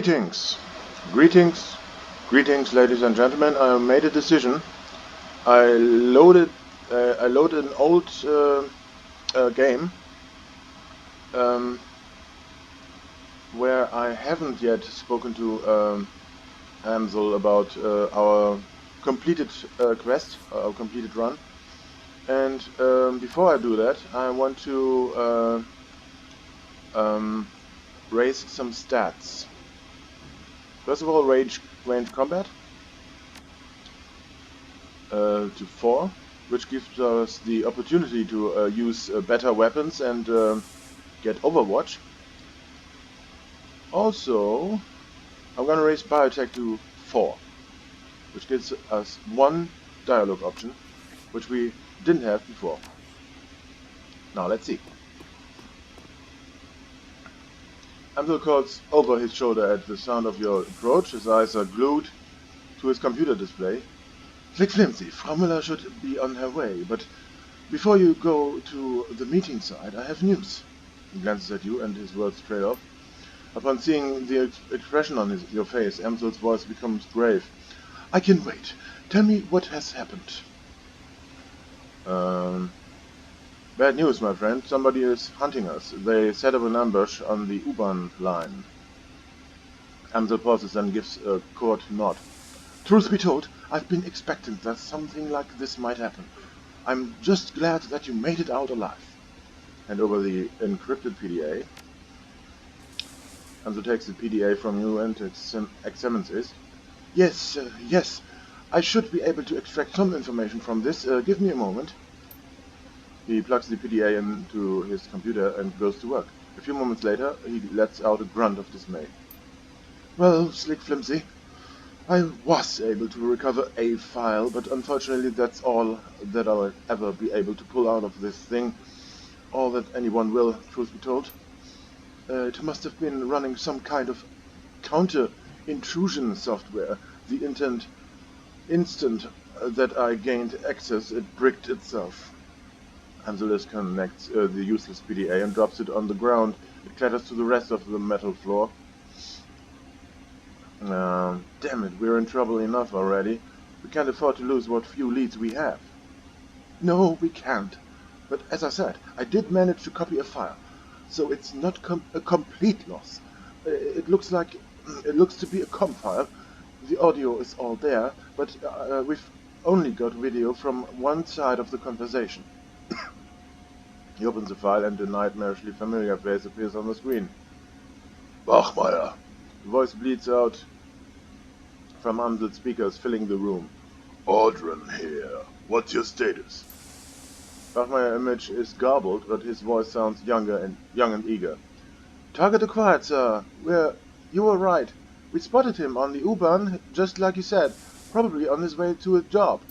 Greetings, greetings, greetings, ladies and gentlemen. I made a decision. I loaded an old game um, where I haven't yet spoken to Amsel about our completed quest, our completed run. And before I do that, I want to raise some stats. First of all, range combat to 4, which gives us the opportunity to use better weapons and get Overwatch. Also, I'm gonna raise Biotech to 4, which gives us 1 dialogue option, which we didn't have before. Now let's see. Amsel calls over his shoulder at the sound of your approach. His eyes are glued to his computer display. Flick flimsy, Frau Müller should be on her way, but before you go to the meeting site, I have news. He glances at you and his words trail off. Upon seeing the expression on your face, Amsel's voice becomes grave. I can wait. Tell me what has happened. Bad news, my friend. Somebody is hunting us. They set up an ambush on the U-Bahn line. Amsel pauses and gives a curt nod. Truth be told, I've been expecting that something like this might happen. I'm just glad that you made it out alive. Hand over the encrypted PDA. Amsel takes the PDA from you and examines it. Yes, yes. I should be able to extract some information from this. Give me a moment. He plugs the PDA into his computer and goes to work. A few moments later, he lets out a grunt of dismay. Well, Slick Flimsy, I was able to recover a file, but unfortunately that's all that I'll ever be able to pull out of this thing. All that anyone will, truth be told. It must have been running some kind of counter-intrusion software. The instant that I gained access, it bricked itself. Amsel disconnects the useless PDA and drops it on the ground. It clatters to the rest of the metal floor. Damn it, we're in trouble enough already. We can't afford to lose what few leads we have. No, we can't. But as I said, I did manage to copy a file, so it's not a complete loss. It looks to be a COM file. The audio is all there, but we've only got video from one side of the conversation. He opens the file and a nightmarishly familiar face appears on the screen. Bachmeier. The voice bleeds out from Amsel's speakers, filling the room. Audrun here. What's your status? Bachmeier's image is garbled, but his voice sounds young and eager. Target acquired, sir. You were right. We spotted him on the U-Bahn, just like you said, probably on his way to a job.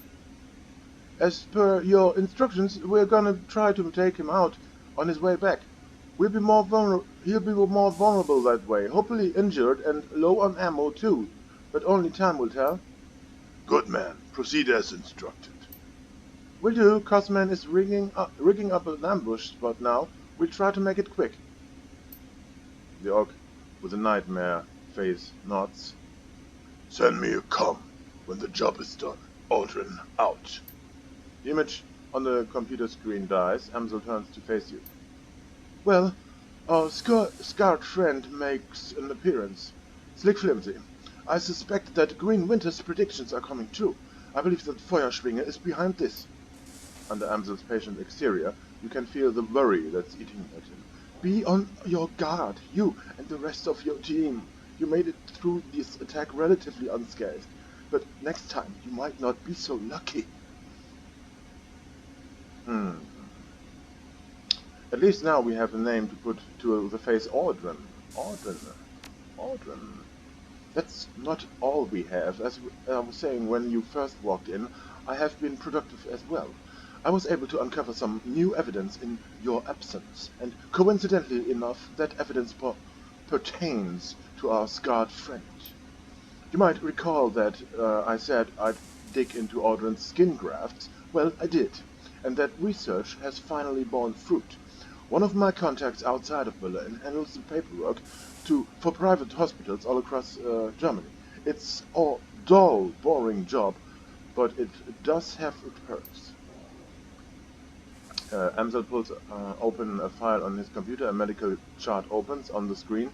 As per your instructions, we're gonna try to take him out on his way back. He'll be more vulnerable that way, hopefully injured and low on ammo too, but only time will tell. Good man, proceed as instructed. Will do. Cosman is rigging up an ambush spot now. We'll try to make it quick. The orc with a nightmare face nods. Send me a comm when the job is done. Audrun out. The image on the computer screen dies. Amsel turns to face you. Well, our scarred friend makes an appearance. Slick Flimsy. I suspect that Green Winter's predictions are coming true. I believe that Feuerschwinge is behind this. Under Amsel's patient exterior, you can feel the worry that's eating at him. Be on your guard, you and the rest of your team. You made it through this attack relatively unscathed, but next time you might not be so lucky. At least now we have a name to put to the face Audrun. Audrun. That's not all we have. As I was saying when you first walked in, I have been productive as well. I was able to uncover some new evidence in your absence, and coincidentally enough, that evidence pertains to our scarred friend. You might recall that I said I'd dig into Audrun's skin grafts. Well, I did, and that research has finally borne fruit. One of my contacts outside of Berlin handles the paperwork for private hospitals all across Germany. It's a dull, boring job, but it does have its perks. Amsel pulls open a file on his computer. A medical chart opens on the screen.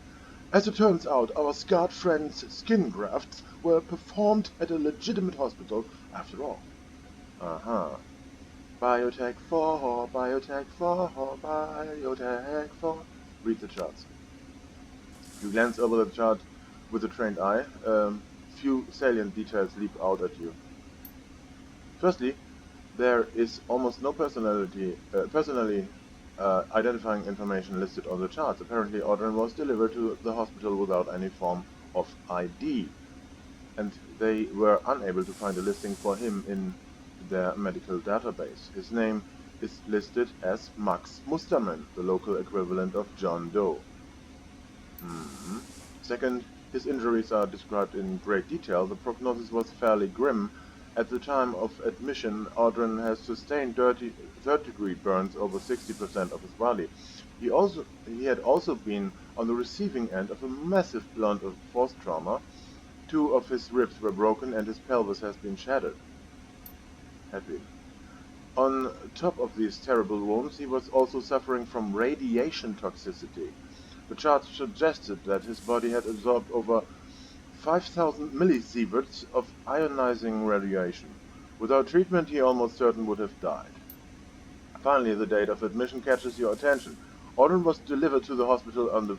As it turns out, our scarred friend's skin grafts were performed at a legitimate hospital after all. Uh-huh. Biotech 4, Biotech 4, Biotech 4. Read the charts. You glance over the chart with a trained eye. Few salient details leap out at you. Firstly, there is almost no personally identifying information listed on the charts. Apparently, Audrey was delivered to the hospital without any form of ID, and they were unable to find a listing for him in their medical database. His name is listed as Max Mustermann, the local equivalent of John Doe. Second, his injuries are described in great detail. The prognosis was fairly grim. At the time of admission, Audrey has sustained third-degree burns over 60% of his body. He had also been on the receiving end of a massive blunt of force trauma. 2 of his ribs were broken and his pelvis has been shattered. On top of these terrible wounds, he was also suffering from radiation toxicity. The chart suggested that his body had absorbed over 5,000 millisieverts of ionizing radiation. Without treatment, he almost certain would have died. Finally, the date of admission catches your attention. Audrey was delivered to the hospital on the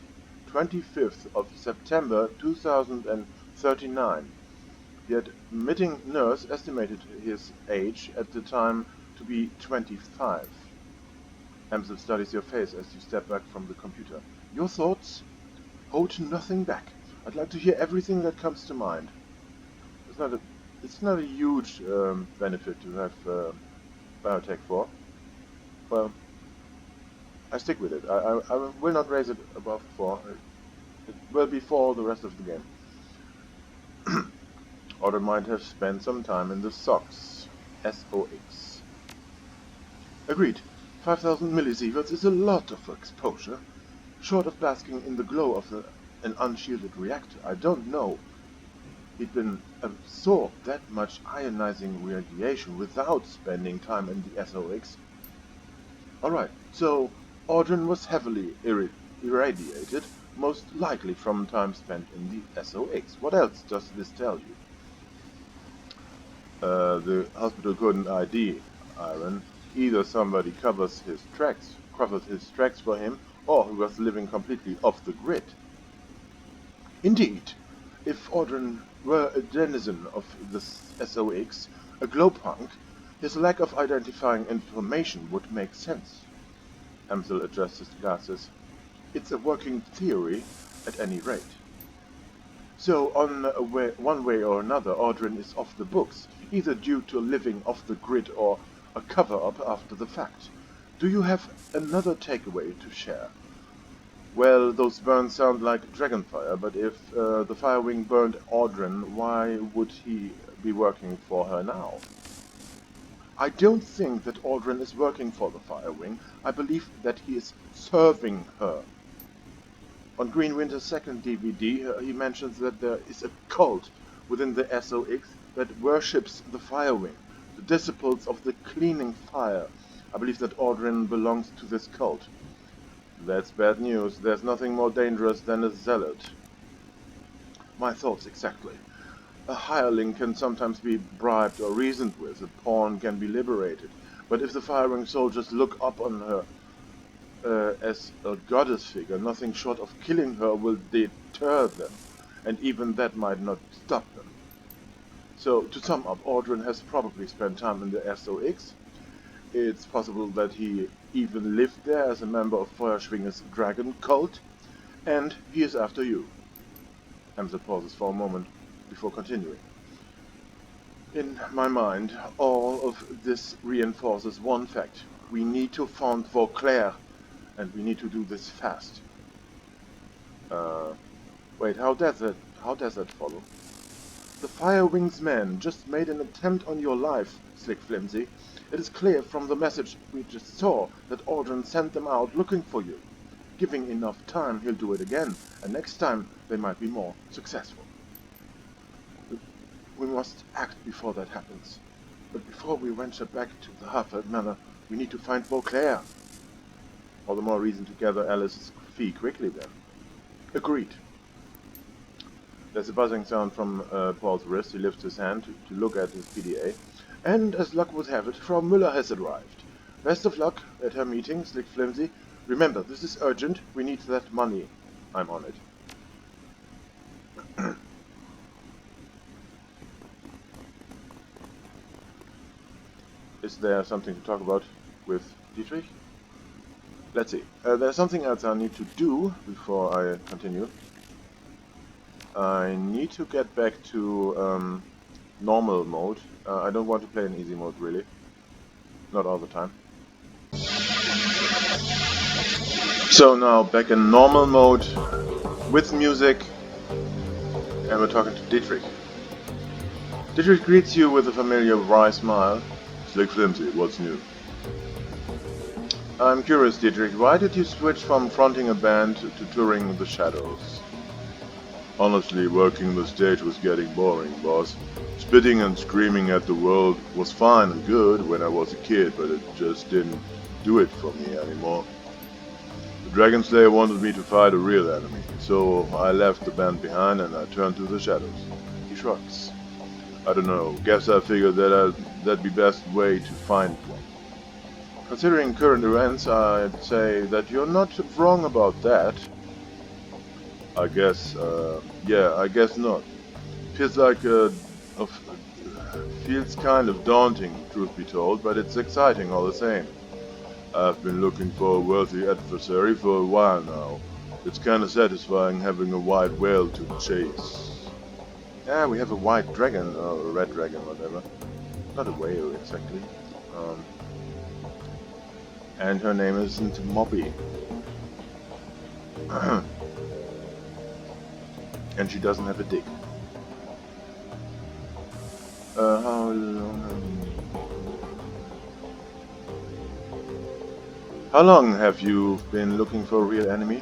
25th of September 2039. The admitting nurse estimated his age at the time to be 25. Amsel studies your face as you step back from the computer. Your thoughts? Hold nothing back. I'd like to hear everything that comes to mind. It's not a huge benefit to have Biotech 4. Well, I stick with it. I will not raise it above 4. It will be 4 the rest of the game. Or might have spent some time in the SOX. SOX. Agreed. 5,000 millisieverts is a lot of exposure. Short of basking in the glow of an unshielded reactor, I don't know he'd been absorbed that much ionizing radiation without spending time in the SOX. Alright, so Audrey was heavily irradiated, most likely from time spent in the SOX. What else does this tell you? The hospital couldn't ID Iron. Either somebody covers his tracks for him, or he was living completely off the grid. Indeed, if Audrey were a denizen of the SOX, a glowpunk, his lack of identifying information would make sense. Amsel adjusts his glasses. It's a working theory, at any rate. So, one way or another, Audrey is off the books, either due to living off the grid or a cover-up after the fact. Do you have another takeaway to share? Well, those burns sound like dragonfire, but if the Firewing burned Audrey, why would he be working for her now? I don't think that Audrey is working for the Firewing. I believe that he is serving her. On Green Winter's second DVD, he mentions that there is a cult within the SOX that worships the Firewing, the disciples of the cleaning fire. I believe that Audrey belongs to this cult. That's bad news. There's nothing more dangerous than a zealot. My thoughts exactly. A hireling can sometimes be bribed or reasoned with. A pawn can be liberated. But if the Firewing soldiers look up on her as a goddess figure, nothing short of killing her will deter them, and even that might not stop them. So, to sum up, Audrey has probably spent time in the SOX. It's possible that he even lived there as a member of Feuerschwinger's dragon cult, and he is after you. Amsel pauses for a moment before continuing. In my mind, all of this reinforces one fact. We need to find Vauclair, and we need to do this fast. Wait, how does that follow? The Firewings men just made an attempt on your life, Slick Flimsy. It is clear from the message we just saw that Aldrin sent them out looking for you. Giving enough time, he'll do it again, and next time they might be more successful. We must act before that happens. But before we venture back to the Harford Manor, we need to find Beauclair. All the more reason to gather Alice's fee quickly then. Agreed. There's a buzzing sound from Paul's wrist. He lifts his hand to look at his PDA. And as luck would have it, Frau Müller has arrived. Best of luck at her meeting, Slick Flimsy. Remember, this is urgent. We need that money. I'm on it. Is there something to talk about with Dietrich? Let's see. There's something else I need to do before I continue. I need to get back to normal mode. I don't want to play in easy mode, really. Not all the time. So now back in normal mode with music, and we're talking to Dietrich. Dietrich greets you with a familiar wry smile. Slick Flimsy, what's new? I'm curious, Dietrich, why did you switch from fronting a band to touring the Shadows? Honestly, working the stage was getting boring, boss. Spitting and screaming at the world was fine and good when I was a kid, but it just didn't do it for me anymore. The Dragon Slayer wanted me to fight a real enemy, so I left the band behind and I turned to the Shadows. He shrugs. I don't know, guess I figured that'd be best way to find one. Considering current events, I'd say that you're not wrong about that. I guess, I guess not. Feels kind of daunting, truth be told, but it's exciting all the same. I've been looking for a worthy adversary for a while now. It's kind of satisfying having a white whale to chase. Yeah, we have a white dragon, or a red dragon, whatever. Not a whale, exactly. And her name isn't Mobby. And she doesn't have a dick. How long have you been looking for a real enemy?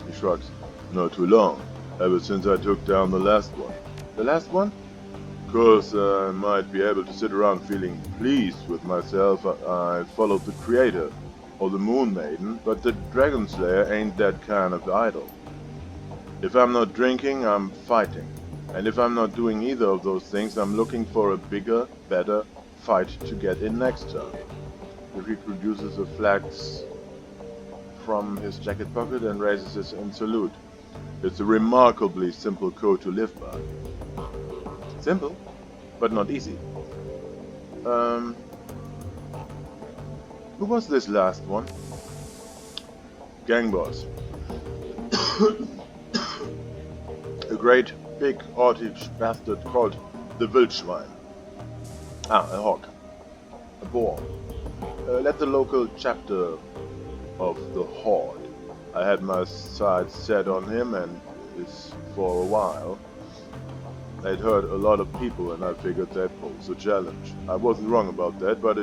He shrugs. Not too long. Ever since I took down the last one. The last one? Of course, I might be able to sit around feeling pleased with myself. I followed the Creator, or the Moon Maiden, but the Dragon Slayer ain't that kind of idol. If I'm not drinking, I'm fighting. And if I'm not doing either of those things, I'm looking for a bigger, better fight to get in next turn. He produces a flax from his jacket pocket and raises it in salute. It's a remarkably simple code to live by. Simple, but not easy. Who was this last one? Gang boss. A great, big, ortish bastard called the Wildschwein. Ah, a hawk. A boar. Led the local chapter of the Horde. I had my sights set on him and is for a while. I'd heard a lot of people and I figured that posed a challenge. I wasn't wrong about that, but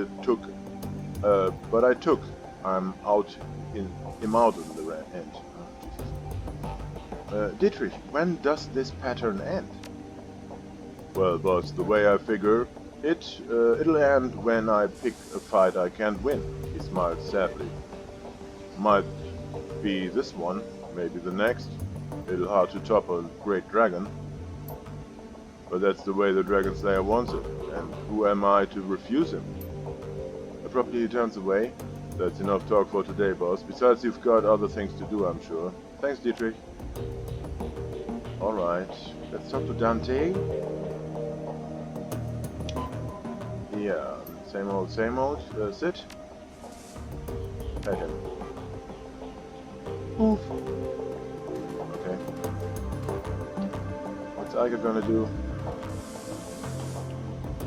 I'm out in the end. Dietrich, when does this pattern end? Well, boss, the way I figure it, it'll end when I pick a fight I can't win. He smiled sadly. Might be this one, maybe the next. Little hard to top a great dragon. But that's the way the Dragon Slayer wants it, and who am I to refuse him? Abruptly he turns away. That's enough talk for today, boss. Besides, you've got other things to do, I'm sure. Thanks, Dietrich. Alright, let's talk to Dante. Yeah, same old, sit. Pet him. Oof. Okay. What's Iga gonna do?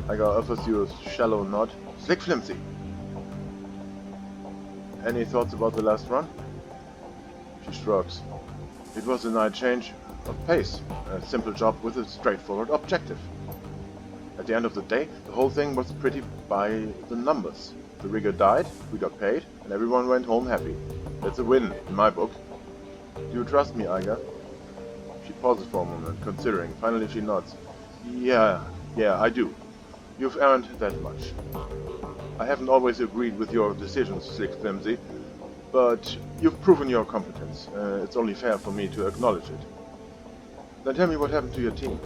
Iga offers you a shallow nod. Slick Flimsy! Any thoughts about the last run? She shrugs. It was a night change, of pace. A simple job with a straightforward objective. At the end of the day, the whole thing was pretty by the numbers. The rigger died, we got paid, and everyone went home happy. That's a win, in my book. Do you trust me, Iga? She pauses for a moment, considering. Finally she nods. Yeah, I do. You've earned that much. I haven't always agreed with your decisions, Slick Flimsy, but you've proven your competence. It's only fair for me to acknowledge it. Then tell me what happened to your team.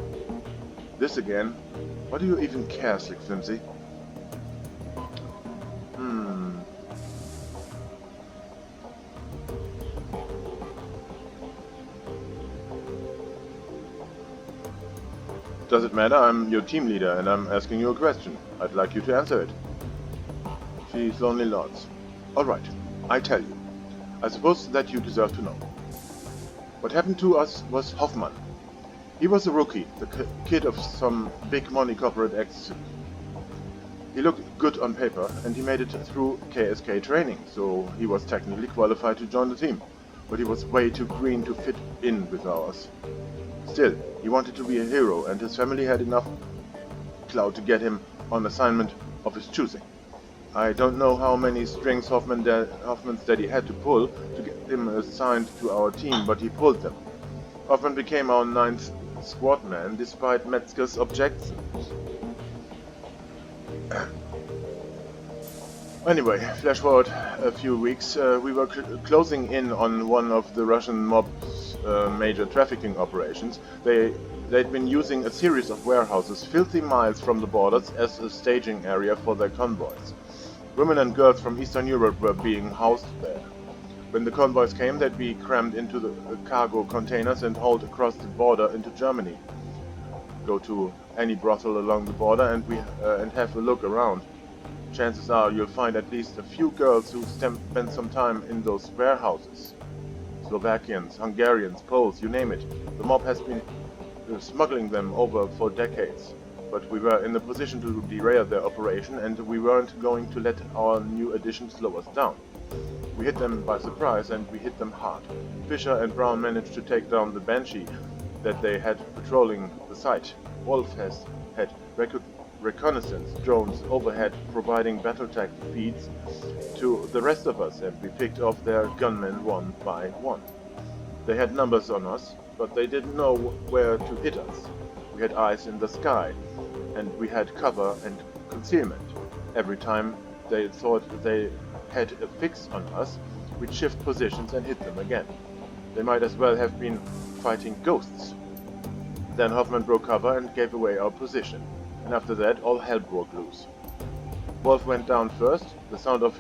This again? Why do you even care, Slick Flimsy? Does it matter? I'm your team leader and I'm asking you a question. I'd like you to answer it. She slowly nods. Alright, I tell you. I suppose that you deserve to know. What happened to us was Hoffman. He was a rookie, the kid of some big money corporate ex. He looked good on paper and he made it through KSK training, so he was technically qualified to join the team. But he was way too green to fit in with ours. Still, he wanted to be a hero and his family had enough clout to get him on assignment of his choosing. I don't know how many strings Hoffman's daddy had to pull to get him assigned to our team, but he pulled them. Hoffman became our 9th squad man despite Metzger's objections. Anyway, flash forward a few weeks, we were closing in on one of the Russian mob's major trafficking operations. They'd been using a series of warehouses 50 miles from the borders as a staging area for their convoys. Women and girls from Eastern Europe were being housed there. When the convoys came, they'd be crammed into the cargo containers and hauled across the border into Germany. Go to any brothel along the border and have a look around. Chances are you'll find at least a few girls who spend some time in those warehouses. Slovakians, Hungarians, Poles, you name it. The mob has been smuggling them over for decades. But we were in a position to derail their operation and we weren't going to let our new addition slow us down. We hit them by surprise and we hit them hard. Fisher and Brown managed to take down the Banshee that they had patrolling the site. Wolf had reconnaissance drones overhead providing battle tech feeds to the rest of us and we picked off their gunmen one by one. They had numbers on us, but they didn't know where to hit us. We had eyes in the sky, and we had cover and concealment. Every time they thought they had a fix on us, we'd shift positions and hit them again. They might as well have been fighting ghosts. Then Hoffman broke cover and gave away our position, and after that all hell broke loose. Wolf went down first. The sound of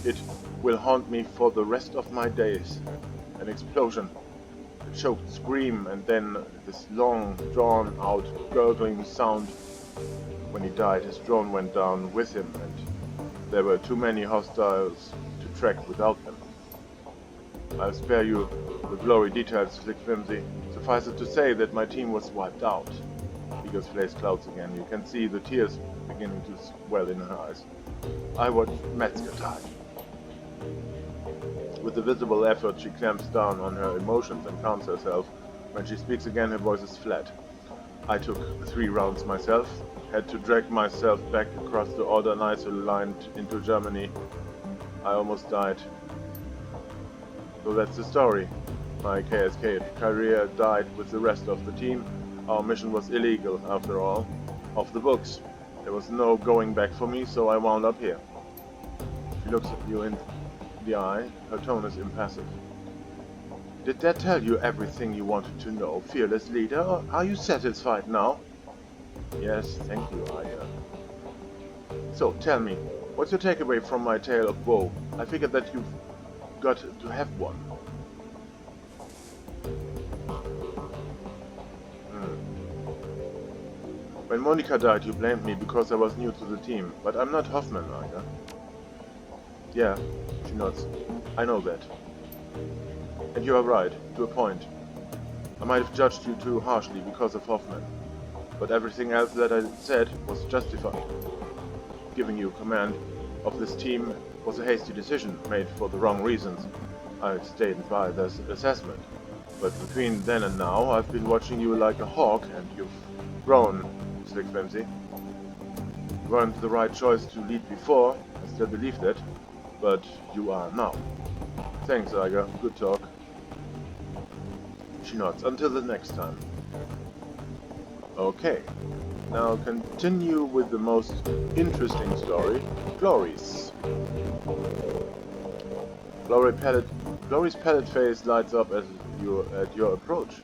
it will haunt me for the rest of my days. An explosion, a choked scream, and then this long, drawn-out, gurgling sound. When he died, his drone went down with him, and there were too many hostiles to track without them. I'll spare you the glory details, Slick Flimsy. Suffice it to say that my team was wiped out. Ego's face clouds again. You can see the tears beginning to swell in her eyes. I watched Metzger die. With a visible effort, she clamps down on her emotions and calms herself. When she speaks again, her voice is flat. I took 3 rounds myself, had to drag myself back across the Oder-Neisse line into Germany. I almost died. So that's the story. My KSK career died with the rest of the team. Our mission was illegal, after all. Off the books. There was no going back for me, so I wound up here. She looks at you in the eye. Her tone is impassive. Did that tell you everything you wanted to know, fearless leader? Or are you satisfied now? Yes, thank you, Aya. So, tell me, what's your takeaway from my tale of woe? I figured that you've got to have one. When Monica died, you blamed me because I was new to the team, but I'm not Hoffman, Aya. Yeah, she nods. I know that. And you are right, to a point. I might have judged you too harshly because of Hoffman, but everything else that I said was justified. Giving you command of this team was a hasty decision made for the wrong reasons. I stayed by this assessment. But between then and now, I've been watching you like a hawk, and you've grown, Slick Flimsy. You weren't the right choice to lead before, I still believe that, but you are now. Thanks, Iger. Good talk. She nods. Until the next time. Okay. Now continue with the most interesting story, Glory's. Glory's pallid face lights up at your approach.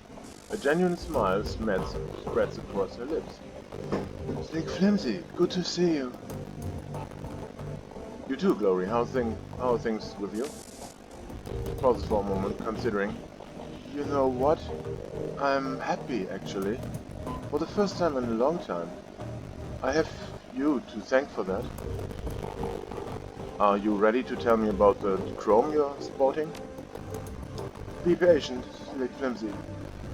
A genuine smile spreads across her lips. Slick Flimsy, good to see you. You too, Glory. How are things with you? Pauses for a moment, considering. You know what? I'm happy, actually. For the first time in a long time. I have you to thank for that. Are you ready to tell me about the chrome you're sporting? Be patient, Slick Flimsy.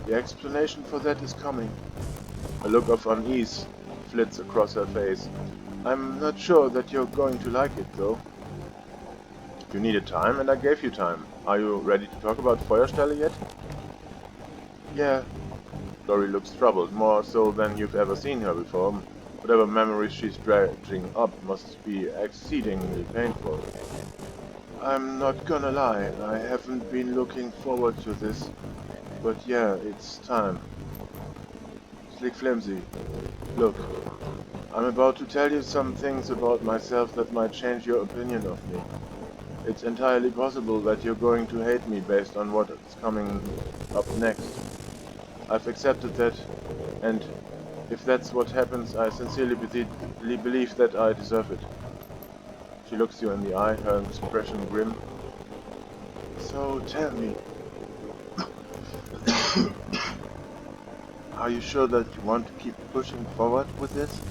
The explanation for that is coming. A look of unease flits across her face. I'm not sure that you're going to like it, though. You needed time, and I gave you time. Are you ready to talk about Feuerstelle yet? Yeah. Glory looks troubled, more so than you've ever seen her before. Whatever memories she's dredging up must be exceedingly painful. I'm not gonna lie, I haven't been looking forward to this. But yeah, it's time. Slick Flimsy, look. I'm about to tell you some things about myself that might change your opinion of me. It's entirely possible that you're going to hate me based on what's coming up next. I've accepted that, and if that's what happens, I sincerely believe that I deserve it. She looks you in the eye, her expression grim. So tell me, are you sure that you want to keep pushing forward with this?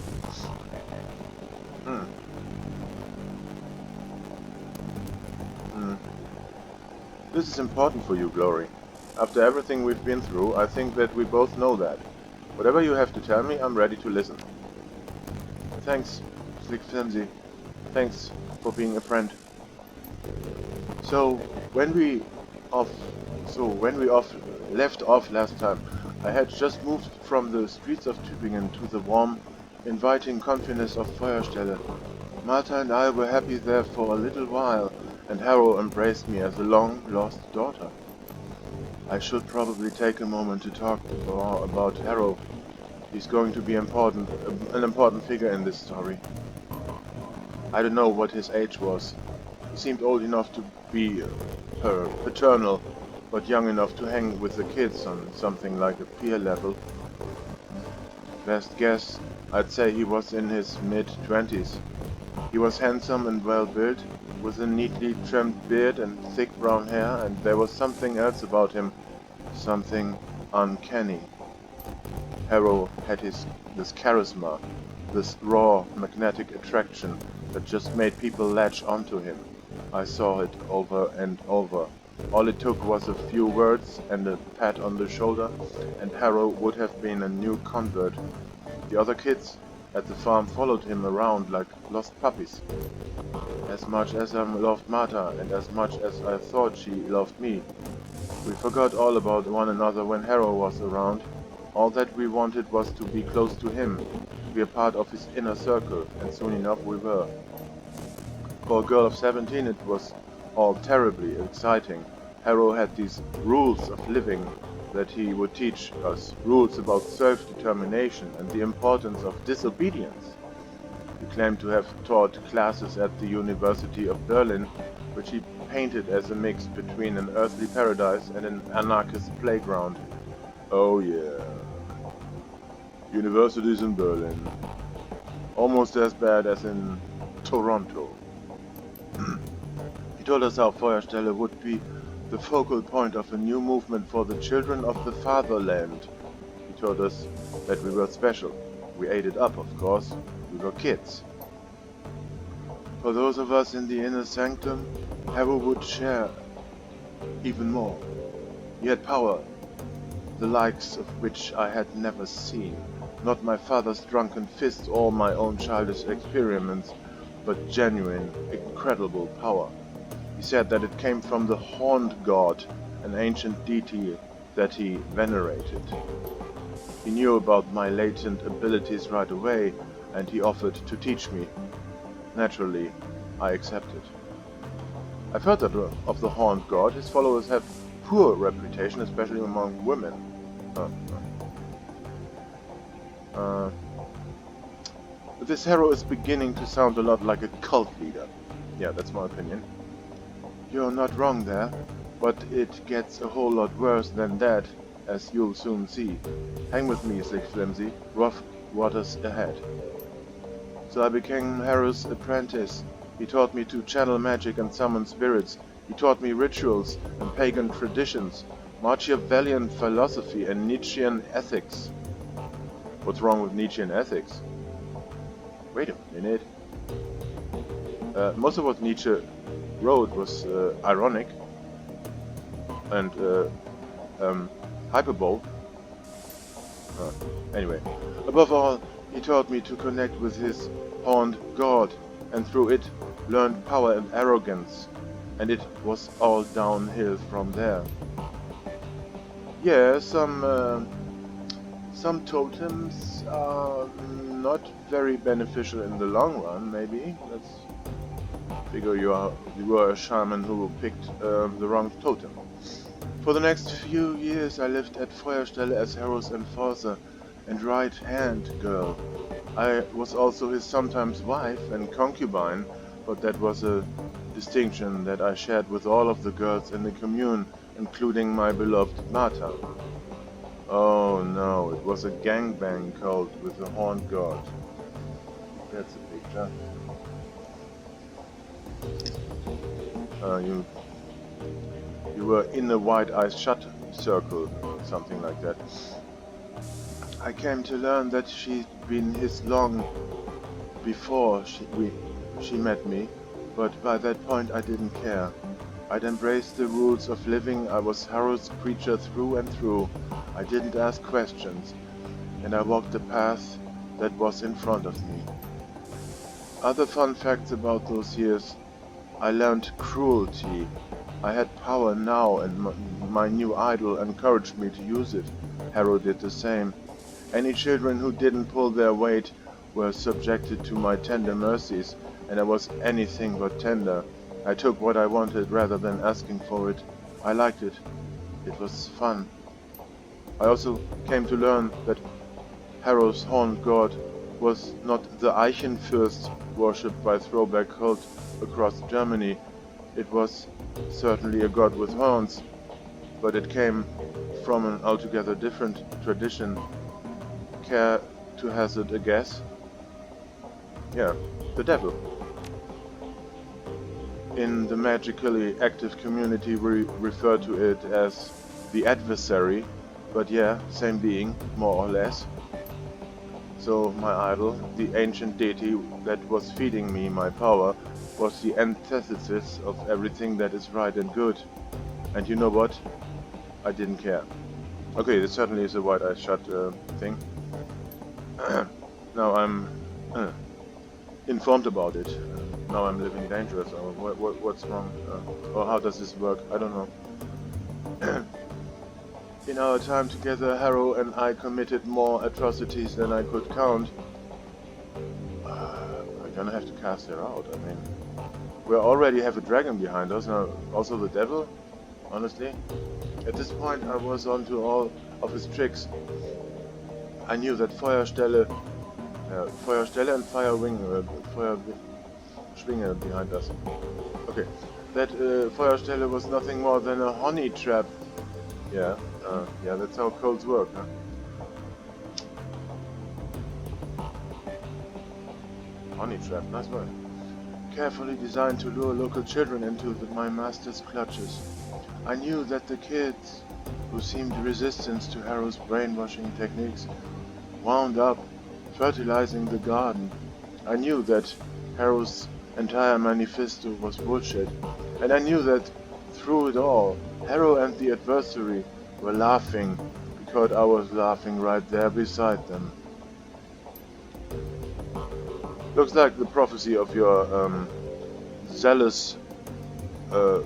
This is important for you, Glory. After everything we've been through, I think that we both know that. Whatever you have to tell me, I'm ready to listen. Thanks, Slick Flimsy. Thanks for being a friend. So when we left off last time, I had just moved from the streets of Tübingen to the warm, inviting confines of Feuerstelle. Martha and I were happy there for a little while, and Harrow embraced me as a long-lost daughter. I should probably take a moment to talk more about Harrow. He's going to be an important figure in this story. I don't know what his age was. He seemed old enough to be her paternal, but young enough to hang with the kids on something like a peer level. Best guess, I'd say he was in his mid-20s. He was handsome and well-built, with a neatly trimmed beard and thick brown hair, and there was something else about him, something uncanny. Harrow had this charisma, this raw magnetic attraction that just made people latch onto him. I saw it over and over. All it took was a few words and a pat on the shoulder, and Harrow would have been a new convert. The other kids at the farm followed him around like lost puppies. As much as I loved Martha, and as much as I thought she loved me, we forgot all about one another when Harrow was around. All that we wanted was to be close to him, to be a part of his inner circle, and soon enough we were. For a girl of 17 it was all terribly exciting. Harrow had these rules of living that he would teach us, rules about self-determination and the importance of disobedience. He claimed to have taught classes at the University of Berlin, which he painted as a mix between an earthly paradise and an anarchist playground. Oh yeah. Universities in Berlin. Almost as bad as in Toronto. He told us how Feuerstelle would be the focal point of a new movement for the children of the fatherland. He told us that we were special. We ate it up, of course. We were kids. For those of us in the inner sanctum, Harrow would share even more. He had power, the likes of which I had never seen. Not my father's drunken fists or my own childish experiments, but genuine, incredible power. He said that it came from the Horned God, an ancient deity that he venerated. He knew about my latent abilities right away, and he offered to teach me. Naturally, I accepted. I've heard that of the Horned God. His followers have poor reputation, especially among women. This hero is beginning to sound a lot like a cult leader. Yeah, that's my opinion. You're not wrong there, but it gets a whole lot worse than that, as you'll soon see. Hang with me, Slick Flimsy. Rough waters ahead. So I became Harrow's apprentice. He taught me to channel magic and summon spirits. He taught me rituals and pagan traditions, Machiavellian philosophy and Nietzschean ethics. What's wrong with Nietzschean ethics? Wait a minute. Most of what Nietzsche wrote was ironic and hyperbole. Anyway, above all, he taught me to connect with his horned god, and through it learned power and arrogance, and it was all downhill from there. Yeah, some totems are not very beneficial in the long run, maybe. Let's figure you were a shaman who picked the wrong totem. For the next few years I lived at Feuerstelle as Harrow's enforcer and right-hand girl. I was also his sometimes wife and concubine, but that was a distinction that I shared with all of the girls in the commune, including my beloved Martha. Oh no, it was a gangbang cult with the Horned God. That's a picture. You were in a wide eyes shut circle, or something like that. I came to learn that she'd been his long before she met me, but by that point I didn't care. I'd embraced the rules of living. I was Harrow's creature through and through. I didn't ask questions, and I walked the path that was in front of me. Other fun facts about those years: I learned cruelty. I had power now, and my new idol encouraged me to use it. Harrow did the same. Any children who didn't pull their weight were subjected to my tender mercies, and I was anything but tender. I took what I wanted rather than asking for it. I liked it. It was fun. I also came to learn that Harrow's Horned God was not the Eichenfürst worshipped by throwback cult across Germany. It was certainly a god with horns, but it came from an altogether different tradition. Care to hazard a guess? Yeah, the devil. In the magically active community we refer to it as the adversary, but yeah, same being, more or less. So my idol, the ancient deity that was feeding me my power, was the antithesis of everything that is right and good. And you know what? I didn't care. Okay, this certainly is a wide eyes shut thing. Now I'm informed about it. Now I'm living dangerous. What's wrong? Or how does this work? I don't know. In our time together, Harrow and I committed more atrocities than I could count. We're gonna have to cast her out. I mean, we already have a dragon behind us, now also the devil. Honestly, at this point I was onto all of his tricks. I knew that Feuerstelle and Feuerschwinge behind us. Okay, that Feuerstelle was nothing more than a honey trap. Yeah, yeah, that's how cults work, huh? Honey trap, nice word. Carefully designed to lure local children into my master's clutches. I knew that the kids who seemed resistant to Harrow's brainwashing techniques wound up fertilizing the garden. I knew that Harrow's entire manifesto was bullshit, and I knew that through it all, Harrow and the adversary were laughing because I was laughing right there beside them. Looks like the prophecy of your zealous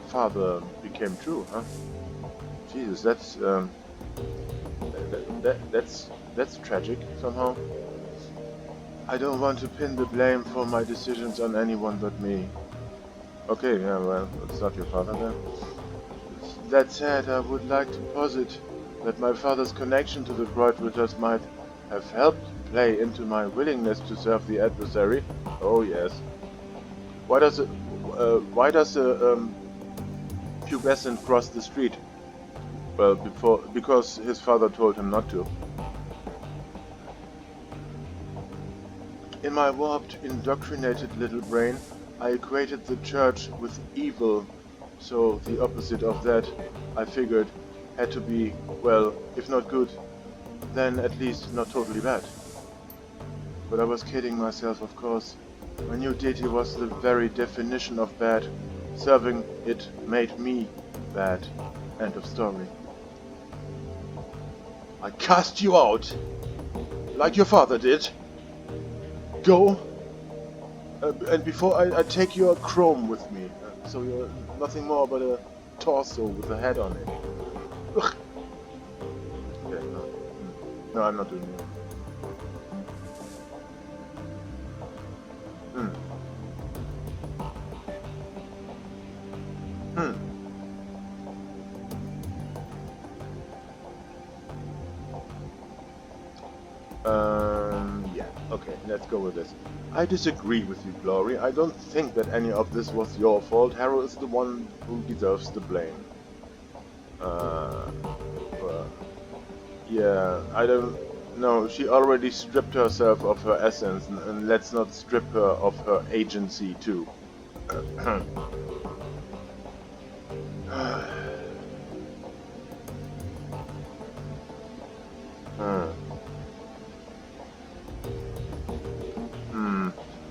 father became true, huh? Jesus, that's That's tragic somehow. I don't want to pin the blame for my decisions on anyone but me. Okay, yeah, well, it's not your father then. That said, I would like to posit that my father's connection to the Kreuzritters might have helped play into my willingness to serve the adversary. Oh yes. Why does a pubescent cross the street? Well, because his father told him not to. In my warped, indoctrinated little brain, I equated the church with evil, so the opposite of that, I figured, had to be, well, if not good, then at least not totally bad. But I was kidding myself, of course. My new deity was the very definition of bad. Serving it made me bad. End of story. I cast you out, like your father did. Go, and before I take your chrome with me, so you're nothing more but a torso with a head on it. Ugh. Okay, no, I'm not doing it. Yeah, okay, let's go with this. I disagree with you, Glory. I don't think that any of this was your fault. Harrow is the one who deserves the blame. Yeah, I don't know. She already stripped herself of her essence, and let's not strip her of her agency, too.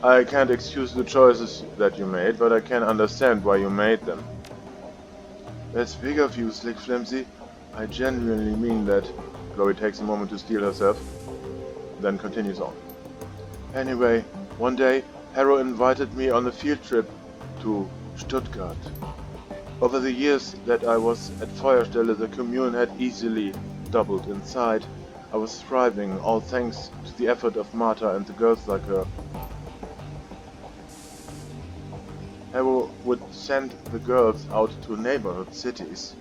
I can't excuse the choices that you made, but I can understand why you made them. That's big of you, Slick Flimsy. I genuinely mean that. Chloe takes a moment to steel herself, then continues on. Anyway, one day, Harrow invited me on a field trip to Stuttgart. Over the years that I was at Feuerstelle, the commune had easily doubled in size. I was thriving, all thanks to the effort of Martha and the girls like her. Harrow would send the girls out to neighborhood cities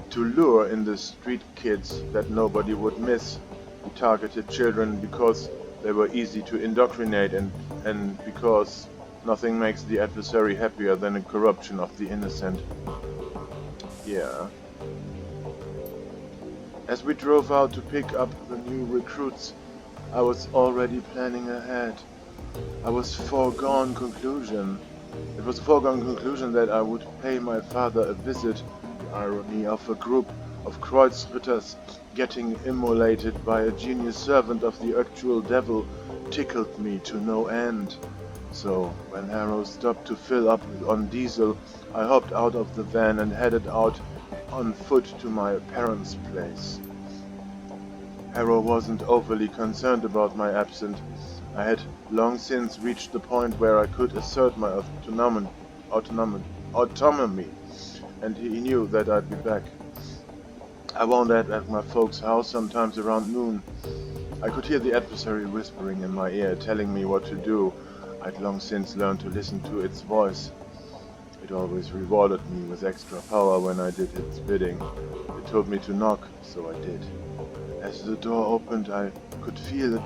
to lure in the street kids that nobody would miss. He targeted children because they were easy to indoctrinate and because nothing makes the adversary happier than a corruption of the innocent. Yeah. As we drove out to pick up the new recruits, I was already planning ahead. It was a foregone conclusion that I would pay my father a visit. The irony of a group of Kreuzritters getting immolated by a genius servant of the actual devil tickled me to no end. So, when Harrow stopped to fill up on diesel, I hopped out of the van and headed out on foot to my parents' place. Harrow wasn't overly concerned about my absence. I had long since reached the point where I could assert my autonomy, and he knew that I'd be back. I wandered at my folks' house sometimes around noon. I could hear the adversary whispering in my ear, telling me what to do. I'd long since learned to listen to its voice. It always rewarded me with extra power when I did its bidding. It told me to knock, so I did. As the door opened, I could feel the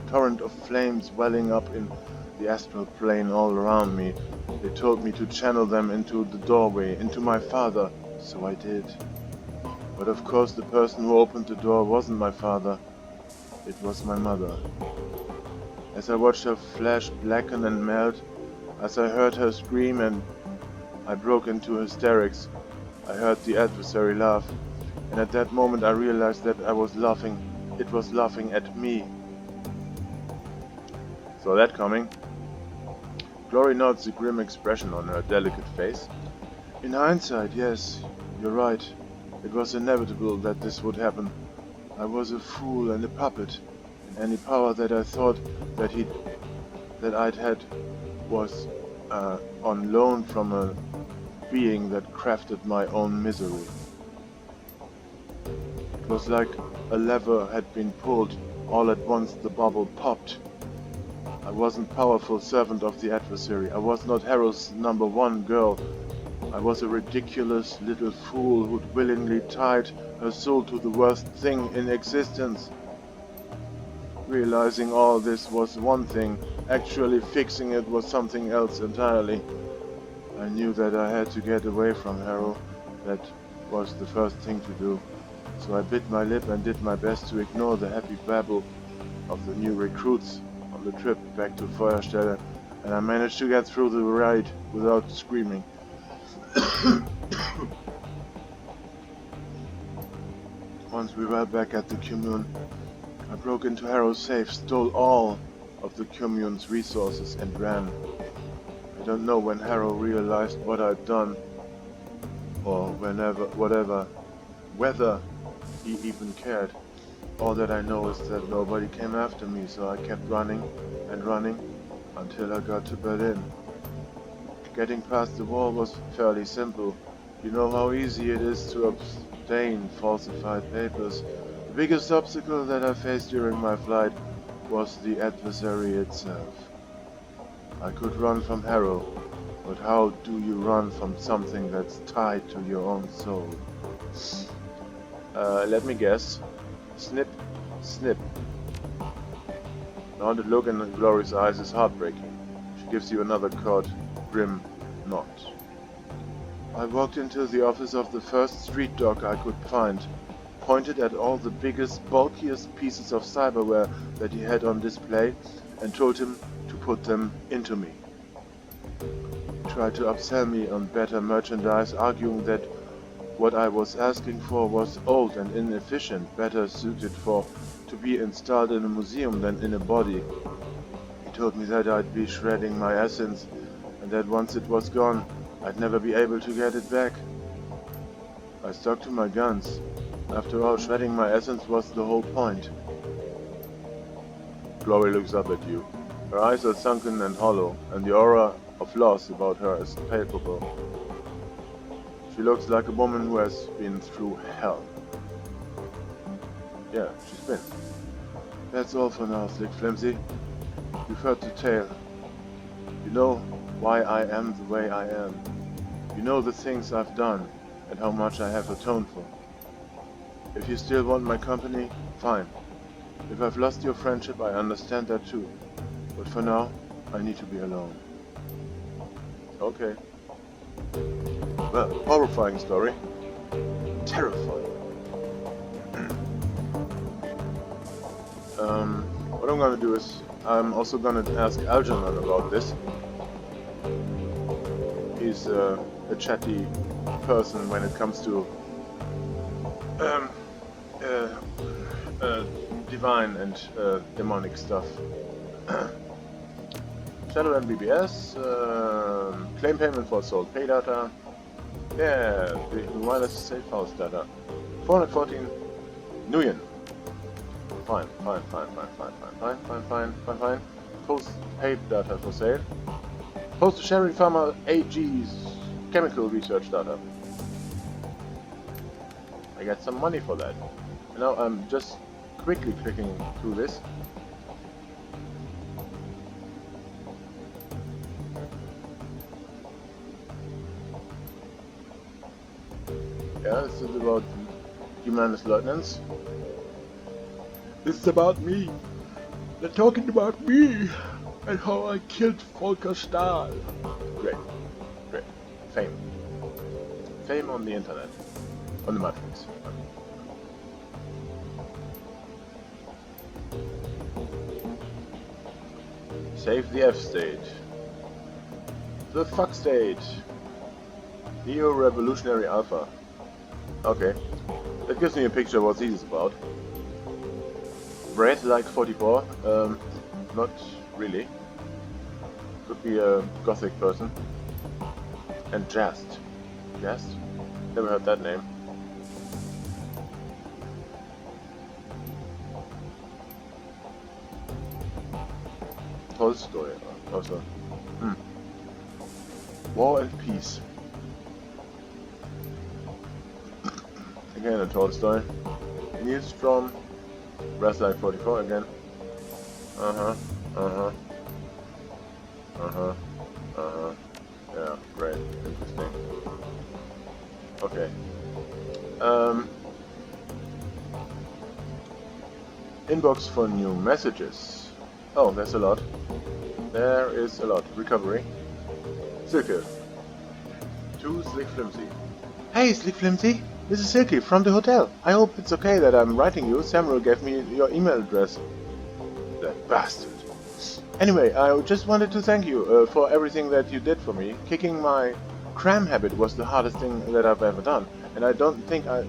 torrent of flames welling up in the astral plane all around me. They told me to channel them into the doorway, into my father, so I did. But of course the person who opened the door wasn't my father. It was my mother. As I watched her flesh blacken and melt, as I heard her scream and I broke into hysterics, I heard the adversary laugh, and at that moment I realized that it was laughing at me. Saw that coming? Glory notes the grim expression on her delicate face. In hindsight, yes, you're right. It was inevitable that this would happen. I was a fool and a puppet, and any power that I thought that I'd had was on loan from a being that crafted my own misery. It was like a lever had been pulled. All at once the bubble popped. I wasn't powerful servant of the adversary. I was not Harrow's #1 girl. I was a ridiculous little fool who'd willingly tied her soul to the worst thing in existence. Realizing all this was one thing, actually fixing it was something else entirely. I knew that I had to get away from Harrow. That was the first thing to do. So I bit my lip and did my best to ignore the happy babble of the new recruits on the trip back to Feuerstelle, and I managed to get through the ride without screaming. Once we were back at the commune, I broke into Harrow's safe, stole all of the commune's resources and ran. I don't know when Harrow realized what I'd done, or whether he even cared. All that I know is that nobody came after me, so I kept running and running until I got to Berlin. Getting past the wall was fairly simple. You know how easy it is to obtain falsified papers. The biggest obstacle that I faced during my flight was the adversary itself. I could run from Harrow, but how do you run from something that's tied to your own soul? Let me guess. Snip, snip. Now the look in Glory's eyes is heartbreaking. She gives you another curt, grim nod. I walked into the office of the first street dog I could find, pointed at all the biggest, bulkiest pieces of cyberware that he had on display, and told him to put them into me. He tried to upsell me on better merchandise, arguing that what I was asking for was old and inefficient, better suited to be installed in a museum than in a body. He told me that I'd be shredding my essence, and that once it was gone, I'd never be able to get it back. I stuck to my guns. After all, shredding my essence was the whole point. Glory looks up at you. Her eyes are sunken and hollow, and the aura of loss about her is palpable. She looks like a woman who has been through hell. Yeah, she's been. That's all for now, Slick Flimsy. You've heard the tale. You know why I am the way I am. You know the things I've done and how much I have atoned for. If you still want my company, fine. If I've lost your friendship, I understand that too. But for now, I need to be alone. Okay. Well, horrifying story. Terrifying. What I'm gonna do is, I'm also gonna ask Algernon about this. He's a chatty person when it comes to divine and demonic stuff. Shadowrun BBS, claim payment for sold pay data. Yeah, the wireless safe house data. 414 Nguyen. Fine. Post paid data for sale. Post to Sharing Pharma AG's chemical research data. I got some money for that. And now I'm just quickly clicking through this. Yeah, this is about Humanist Lieutenants. This is about me. They're talking about me and how I killed Volker Stahl. Great. Fame. Fame on the internet. On the Matrix. Save the F state. The fuck state. Neo-Revolutionary Alpha. Okay. That gives me a picture of what this is about. Red like 44. Not really. Could be a gothic person. And Jast. Jast? Never heard that name. Tolstoy also. War and Peace. Again a Tolstoy. Nilstrom, Wrestler 44 again. Yeah, great, interesting. Okay. Inbox for new messages. Oh, there's a lot. There is a lot. Recovery. Silke. To Slick Flimsy. Hey, Slick Flimsy! This is Silke from the hotel. I hope it's okay that I'm writing you. Samuel gave me your email address. That bastard. Anyway, I just wanted to thank you for everything that you did for me. Kicking my cram habit was the hardest thing that I've ever done, and I don't think I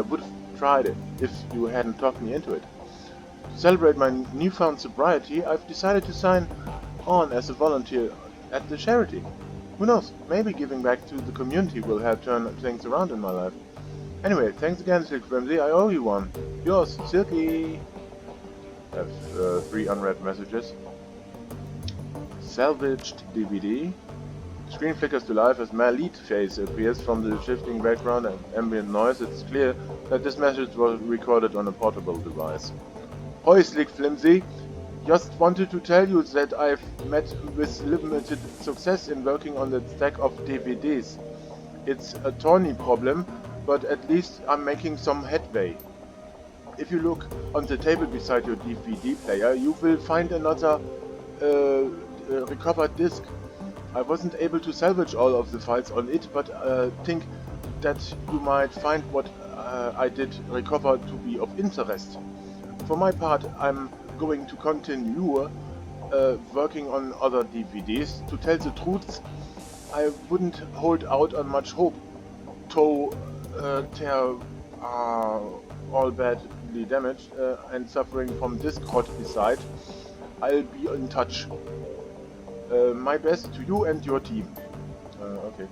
would have tried it if you hadn't talked me into it. To celebrate my newfound sobriety, I've decided to sign on as a volunteer at the charity. Who knows, maybe giving back to the community will help turn things around in my life. Anyway, thanks again, Silk Flimsy. I owe you one. Yours, Silky. I have 3 unread messages. Salvaged DVD. Screen flickers to life as my lead face appears from the shifting background and ambient noise. It's clear that this message was recorded on a portable device. Hoi, Slick Flimsy. Just wanted to tell you that I've met with limited success in working on that stack of DVDs. It's a thorny problem, but at least I'm making some headway. If you look on the table beside your DVD player, you will find another recovered disc. I wasn't able to salvage all of the files on it, but think that you might find what I did recover to be of interest. For my part, I'm going to continue working on other DVDs. To tell the truth, I wouldn't hold out on much hope, though they're all badly damaged and suffering from disc rot beside. I'll be in touch. My best to you and your team. Okay.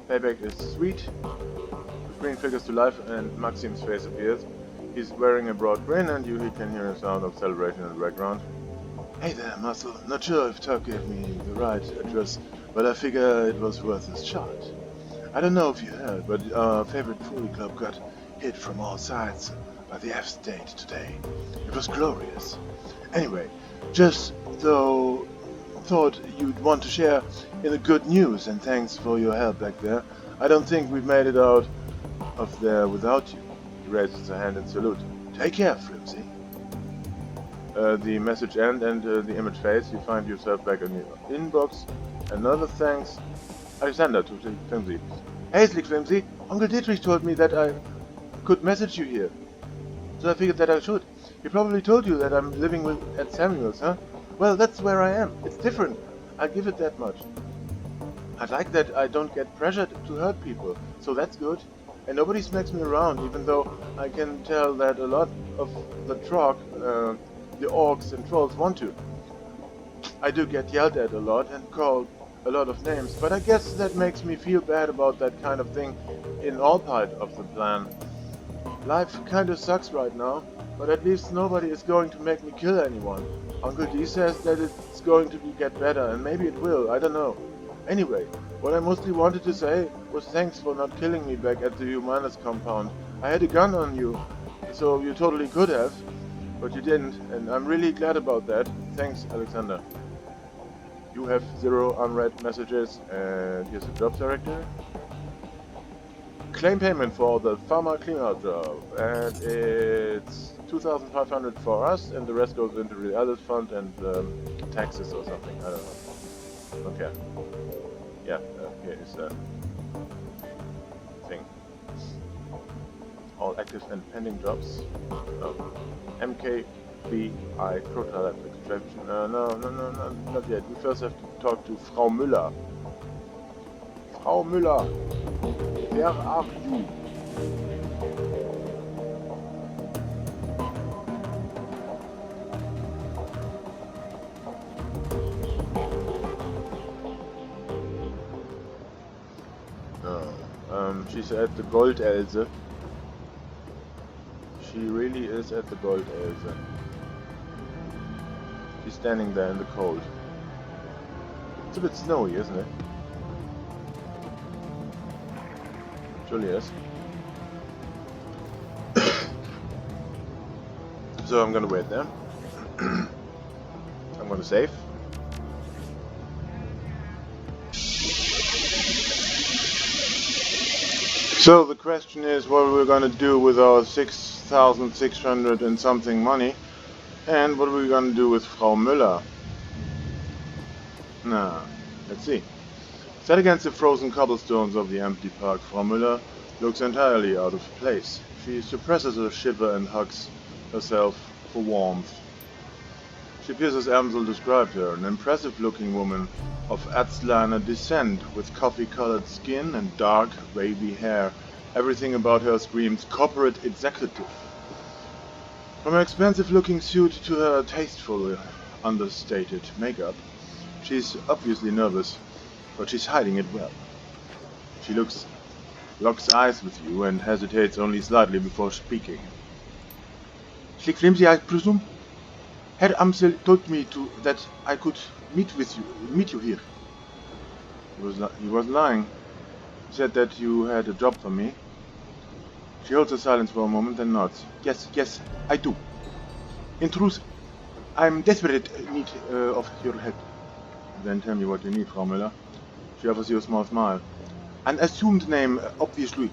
Payback is sweet. The screen flickers to life and Maxim's face appears. He's wearing a broad grin and you can hear a sound of celebration in the background. Hey there, Muscle. Not sure if Tuck gave me the right address, but I figure it was worth a shot. I don't know if you heard, but our favorite Fooey Club got hit from all sides by the F-State today. It was glorious. Anyway, just thought you'd want to share in the good news, and thanks for your help back there. I don't think we've made it out of there without you. He raises a hand in salute. Take care, Flimsy. The message ends and the image fades. You find yourself back in your inbox. Another thanks, Alexander, to Slick Flimsy. Hey, Slick Flimsy. Uncle Dietrich told me that I could message you here, so I figured that I should. He probably told you that I'm living at Samuel's, huh? Well, that's where I am. It's different. I'll give it that much. I like that I don't get pressured to hurt people, so that's good. And nobody smacks me around, even though I can tell that a lot of the Trog, the orcs and trolls want to. I do get yelled at a lot and called a lot of names, but I guess that makes me feel bad about that kind of thing in all part of the plan. Life kinda sucks right now, but at least nobody is going to make me kill anyone. Uncle D says that it's going to get better, and maybe it will, I don't know. Anyway, what I mostly wanted to say was thanks for not killing me back at the Humanus compound. I had a gun on you, so you totally could have, but you didn't, and I'm really glad about that. Thanks, Alexander. You have 0 unread messages, and here's the job director. Claim payment for the farmer cleanout job, and it's 2,500 for us, and the rest goes into the others fund and taxes or something. I don't know. Okay. Yeah, here is the thing. All active and pending jobs. MKBI total extraction. No, not yet. We first have to talk to Frau Müller. Frau Müller, where are you? She's at the Gold Else. She really is at the Gold Else. She's standing there in the cold. It's a bit snowy, isn't it? Julius. So I'm gonna wait there. I'm gonna save. So the question is what we're gonna do with our 6,600 and something money, and what are we gonna do with Frau Müller? Now, let's see. Set against the frozen cobblestones of the empty park, Frau Müller looks entirely out of place. She suppresses a shiver and hugs herself for warmth. She appears as Amsel described her, an impressive-looking woman of Aztlaner descent, with coffee-colored skin and dark, wavy hair. Everything about her screams corporate executive. From her expensive-looking suit to her tasteful, understated makeup, she's obviously nervous, but she's hiding it well. She locks eyes with you and hesitates only slightly before speaking. Slick flimsy, I presume? Herr Amsel told me that I could meet you here. He was lying. He said that you had a job for me. She holds a silence for a moment and nods. Yes, I do. In truth, I'm desperate in need of your help. Then tell me what you need, Frau Müller. She offers you a small smile. An assumed name, obviously.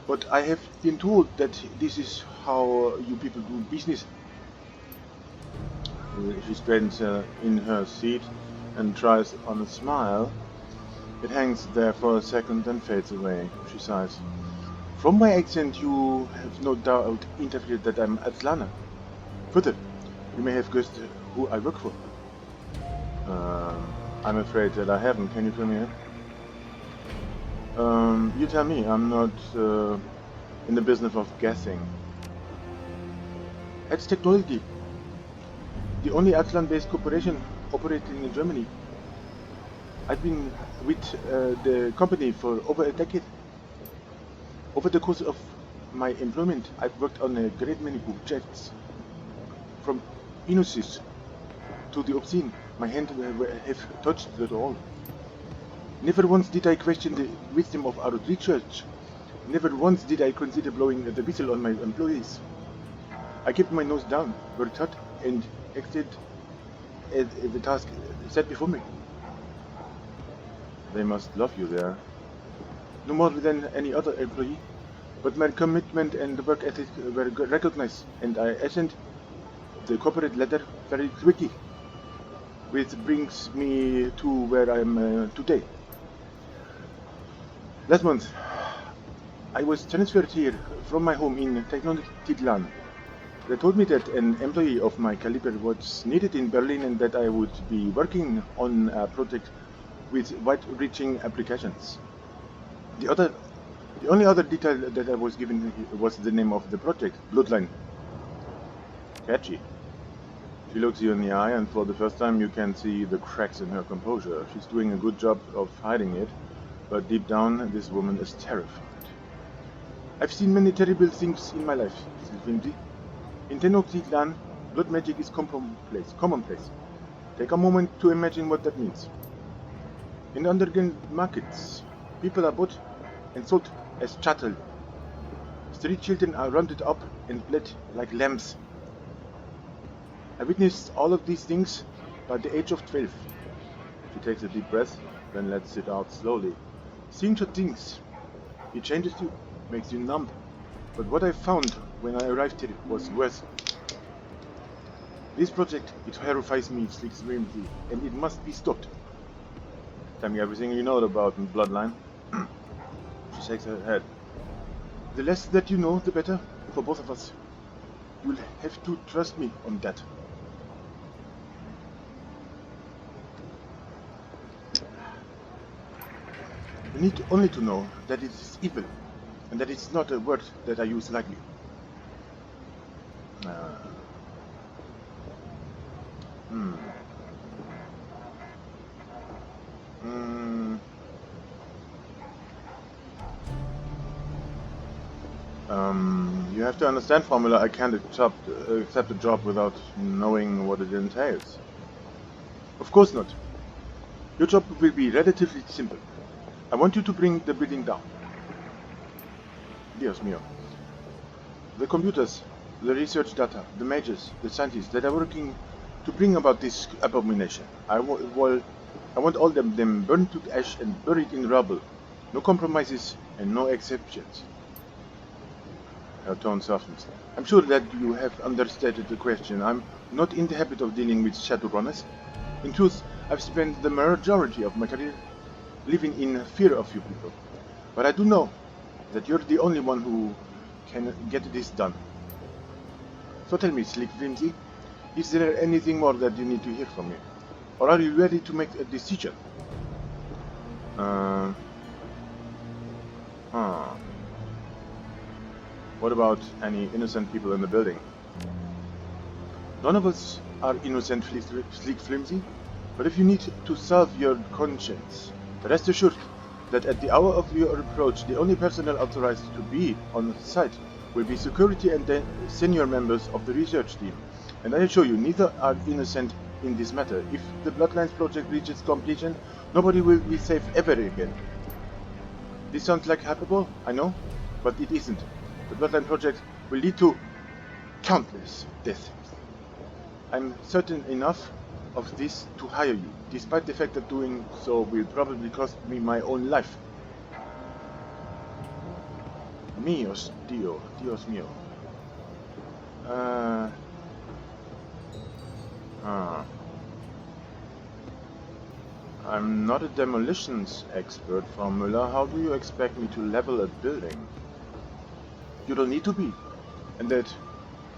But I have been told that this is how you people do business. She straightens in her seat and tries on a smile. It hangs there for a second and fades away. She sighs. From my accent, you have no doubt interpreted that I'm Aztlaner. Further, you may have guessed who I work for. I'm afraid that I haven't. Can you fill me in? You tell me. I'm not in the business of guessing. It's technology. The only Aztlan-based corporation operating in Germany. I've been with the company for over a decade. Over the course of my employment, I've worked on a great many projects. From innocence to the obscene, my hands have touched it all. Never once did I question the wisdom of our research. Never once did I consider blowing the whistle on my employees. I kept my nose down, worked hard, and acted the task set before me. They must love you there. No more than any other employee, but my commitment and work ethic were recognized, and I ascended the corporate ladder very quickly, which brings me to where I am today. Last month, I was transferred here from my home in Tenochtitlan. They told me that an employee of my caliber was needed in Berlin and that I would be working on a project with wide-reaching applications. The only other detail that I was given was the name of the project, Bloodline. Catchy. She looks you in the eye, and for the first time you can see the cracks in her composure. She's doing a good job of hiding it, but deep down this woman is terrified. I've seen many terrible things in my life, Sylvindy. In Tenochtitlan, blood magic is commonplace. Take a moment to imagine what that means. In underground markets, people are bought and sold as chattel. Street children are rounded up and bled like lambs. I witnessed all of these things by the age of 12. She takes a deep breath, then lets it out slowly. Seeing such things, it changes you, makes you numb. But what I found when I arrived here was worse. This project, it horrifies me extremely, and it must be stopped. Tell me everything you know about Bloodline. She shakes her head. The less that you know, the better for both of us. You'll have to trust me on that. You need only to know that it is evil, and that it's not a word that I use lightly. You have to understand, Formula, I can't accept a job without knowing what it entails. Of course not. Your job will be relatively simple. I want you to bring the building down. Dios mío. The computers, the research data, the mages, the scientists that are working to bring about this abomination. I want all them burned to ash and buried in rubble. No compromises and no exceptions. Her tone softens. I'm sure that you have understated the question. I'm not in the habit of dealing with Shadowrunners. In truth, I've spent the majority of my career living in fear of you people. But I do know that you're the only one who can get this done. So tell me, Slick Flimsy, is there anything more that you need to hear from me? Or are you ready to make a decision? What about any innocent people in the building? None of us are innocent, Slick Flimsy, but if you need to salve your conscience, rest assured that at the hour of your approach, the only personnel authorized to be on site will be security and the senior members of the research team. And I assure you, neither are innocent in this matter. If the Bloodlines project reaches completion, nobody will be safe ever again. This sounds like hyperbole, I know, but it isn't. The Bloodline project will lead to countless deaths. I'm certain enough of this to hire you, despite the fact that doing so will probably cost me my own life. Dios mío. I'm not a demolitions expert, Formula. How do you expect me to level a building? You don't need to be, and that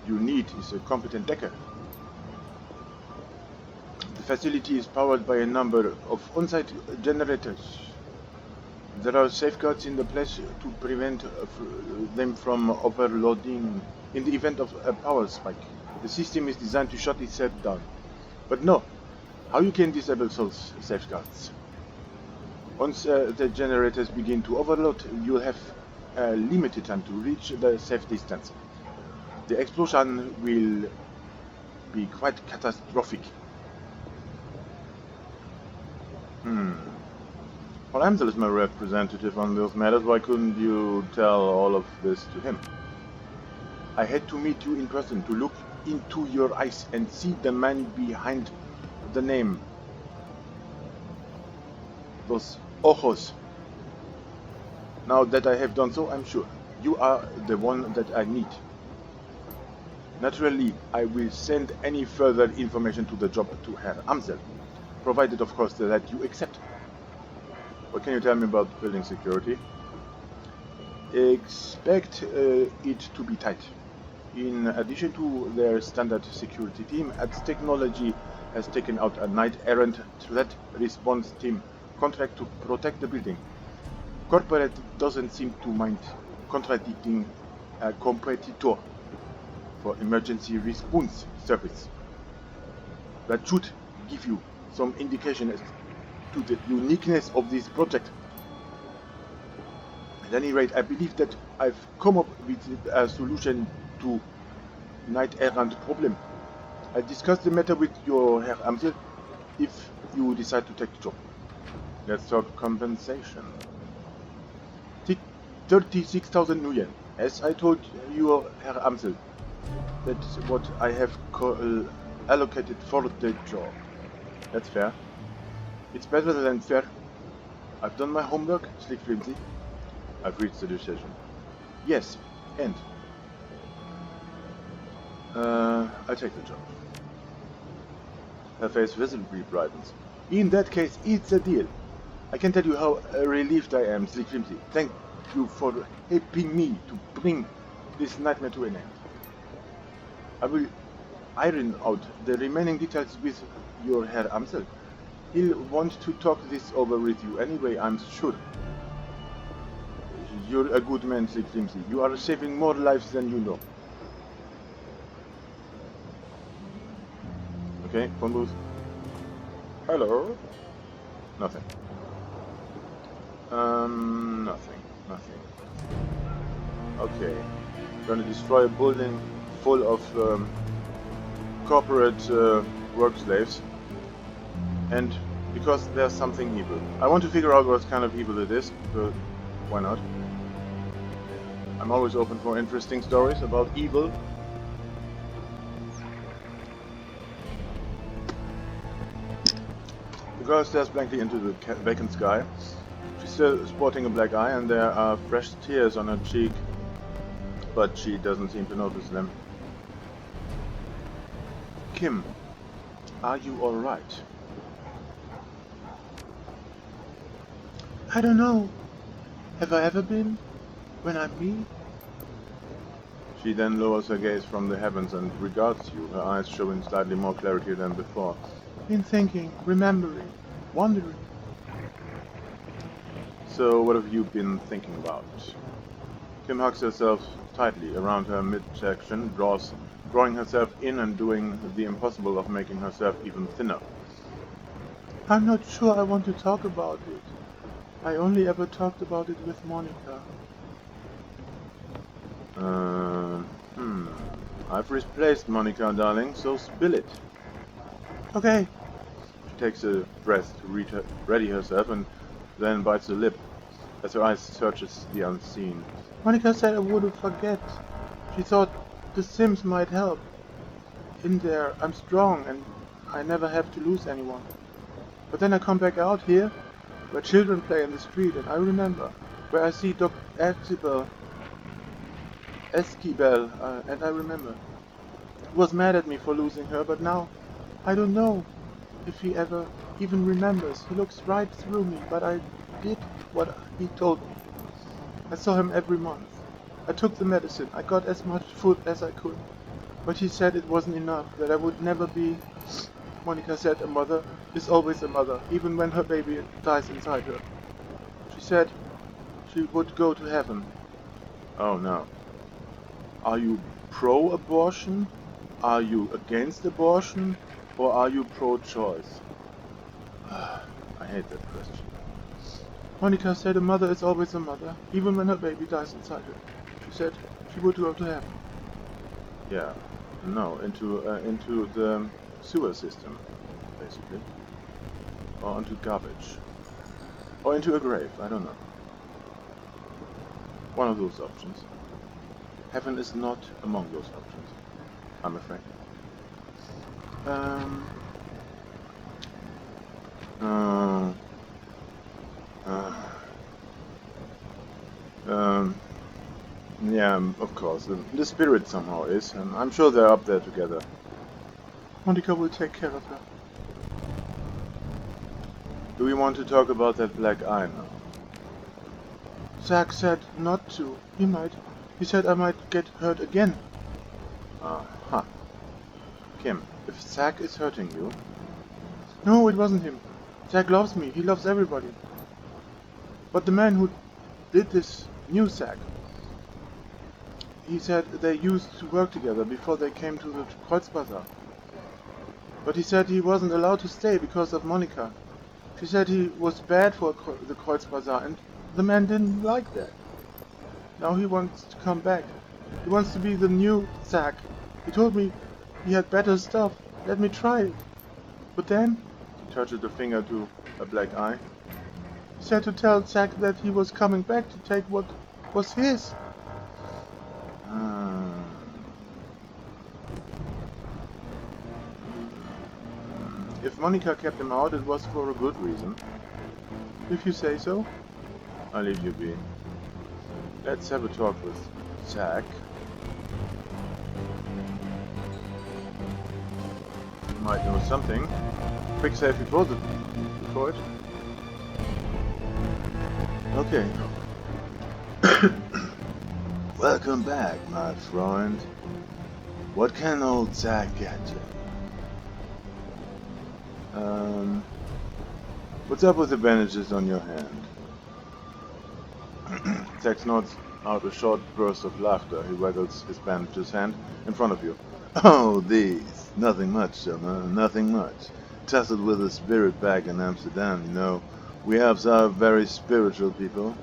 you need is a competent decker. The facility is powered by a number of on-site generators. There are safeguards in the place to prevent them from overloading in the event of a power spike. The system is designed to shut itself down. But no, how you can disable those safeguards? Once the generators begin to overload, you'll have limited time to reach the safe distance. The explosion will be quite catastrophic. Well, Amsel is my representative on those matters. Why couldn't you tell all of this to him? I had to meet you in person to look into your eyes and see the man behind the name. Those ojos. Now that I have done so, I'm sure you are the one that I need. Naturally, I will send any further information to the job to Herr Amsel, provided of course that you accept. What can you tell me about building security? Expect it to be tight. In addition to their standard security team, ADS Technology has taken out a knight-errant threat response team contract to protect the building. Corporate doesn't seem to mind contradicting a competitor for emergency response service. That should give you some indication as to the uniqueness of this project. At any rate, I believe that I've come up with a solution to knight-errant problem. I'll discuss the matter with your Herr Amsel if you decide to take the job. Let's talk compensation. 36,000 new yen. As I told you, Herr Amsel, that's what I have allocated for the job. That's fair. It's better than fair. I've done my homework, Slick Flimsy. I've reached the decision. Yes, and I'll take the job. Her face visibly brightens. In that case, it's a deal. I can tell you how relieved I am, Slick Flimsy. Thank you for helping me to bring this nightmare to an end. I will iron out the remaining details with your Herr Amsel. He'll want to talk this over with you anyway, I'm sure. You're a good man, Slick Flimsy. You are saving more lives than you know. Okay, phone booth. Hello? Nothing. Nothing. Okay. Gonna destroy a building full of corporate work slaves. And because there's something evil. I want to figure out what kind of evil it is, but why not? I'm always open for interesting stories about evil. The girl stares blankly into the vacant sky. She's still sporting a black eye, and there are fresh tears on her cheek, but she doesn't seem to notice them. Kim, are you alright? I don't know. Have I ever been? When I'm me? She then lowers her gaze from the heavens and regards you, her eyes showing slightly more clarity than before. Been thinking, remembering, wondering. So what have you been thinking about? Kim hugs herself tightly around her midsection, drawing herself in and doing the impossible of making herself even thinner. I'm not sure I want to talk about it. I only ever talked about it with Monica. I've replaced Monica, darling, so spill it. Okay. She takes a breath to ready herself and then bites her lip as her eyes searches the unseen. Monica said I wouldn't forget. She thought the Sims might help. In there, I'm strong and I never have to lose anyone. But then I come back out here, where children play in the street, and I remember, where I see Dr. Esquibel, and I remember. He was mad at me for losing her, but now, I don't know if he ever even remembers. He looks right through me, but I did what he told me. I saw him every month. I took the medicine. I got as much food as I could. But he said it wasn't enough, that I would never be... Monica said a mother is always a mother, even when her baby dies inside her. She said she would go to heaven. Oh no. Are you pro-abortion? Are you against abortion? Or are you pro-choice? I hate that question. Monica said a mother is always a mother, even when her baby dies inside her. She said she would go to heaven. Yeah, no, into the sewer system, basically. Or into garbage. Or into a grave, I don't know. One of those options. Heaven is not among those options, I'm afraid. Yeah, of course. The spirit somehow is, and I'm sure they're up there together. Monica will take care of her. Do we want to talk about that black eye now? Zack said not to. He might. He said I might get hurt again. Huh. Kim, if Zack is hurting you... No, it wasn't him. Zack loves me. He loves everybody. But the man who did this knew Zack. He said they used to work together before they came to the Kreuzbazaar. But he said he wasn't allowed to stay because of Monica. She said he was bad for the Kreuzbazaar, and the man didn't like that. Now he wants to come back. He wants to be the new Zack. He told me he had better stuff. Let me try it. But then, he touched a finger to a black eye. He said to tell Zack that he was coming back to take what was his. If Monica kept him out, it was for a good reason. If you say so. I'll leave you be. Let's have a talk with Zack. You might know something. Quick save before it. Okay. Welcome back, my friend. What can old Zack get you? What's up with the bandages on your hand? Zack snorts out a short burst of laughter. He waggles his bandages hand in front of you. Oh, these. Nothing much, summer. Nothing much. Tussled with a spirit bag in Amsterdam, you know. We elves are very spiritual people.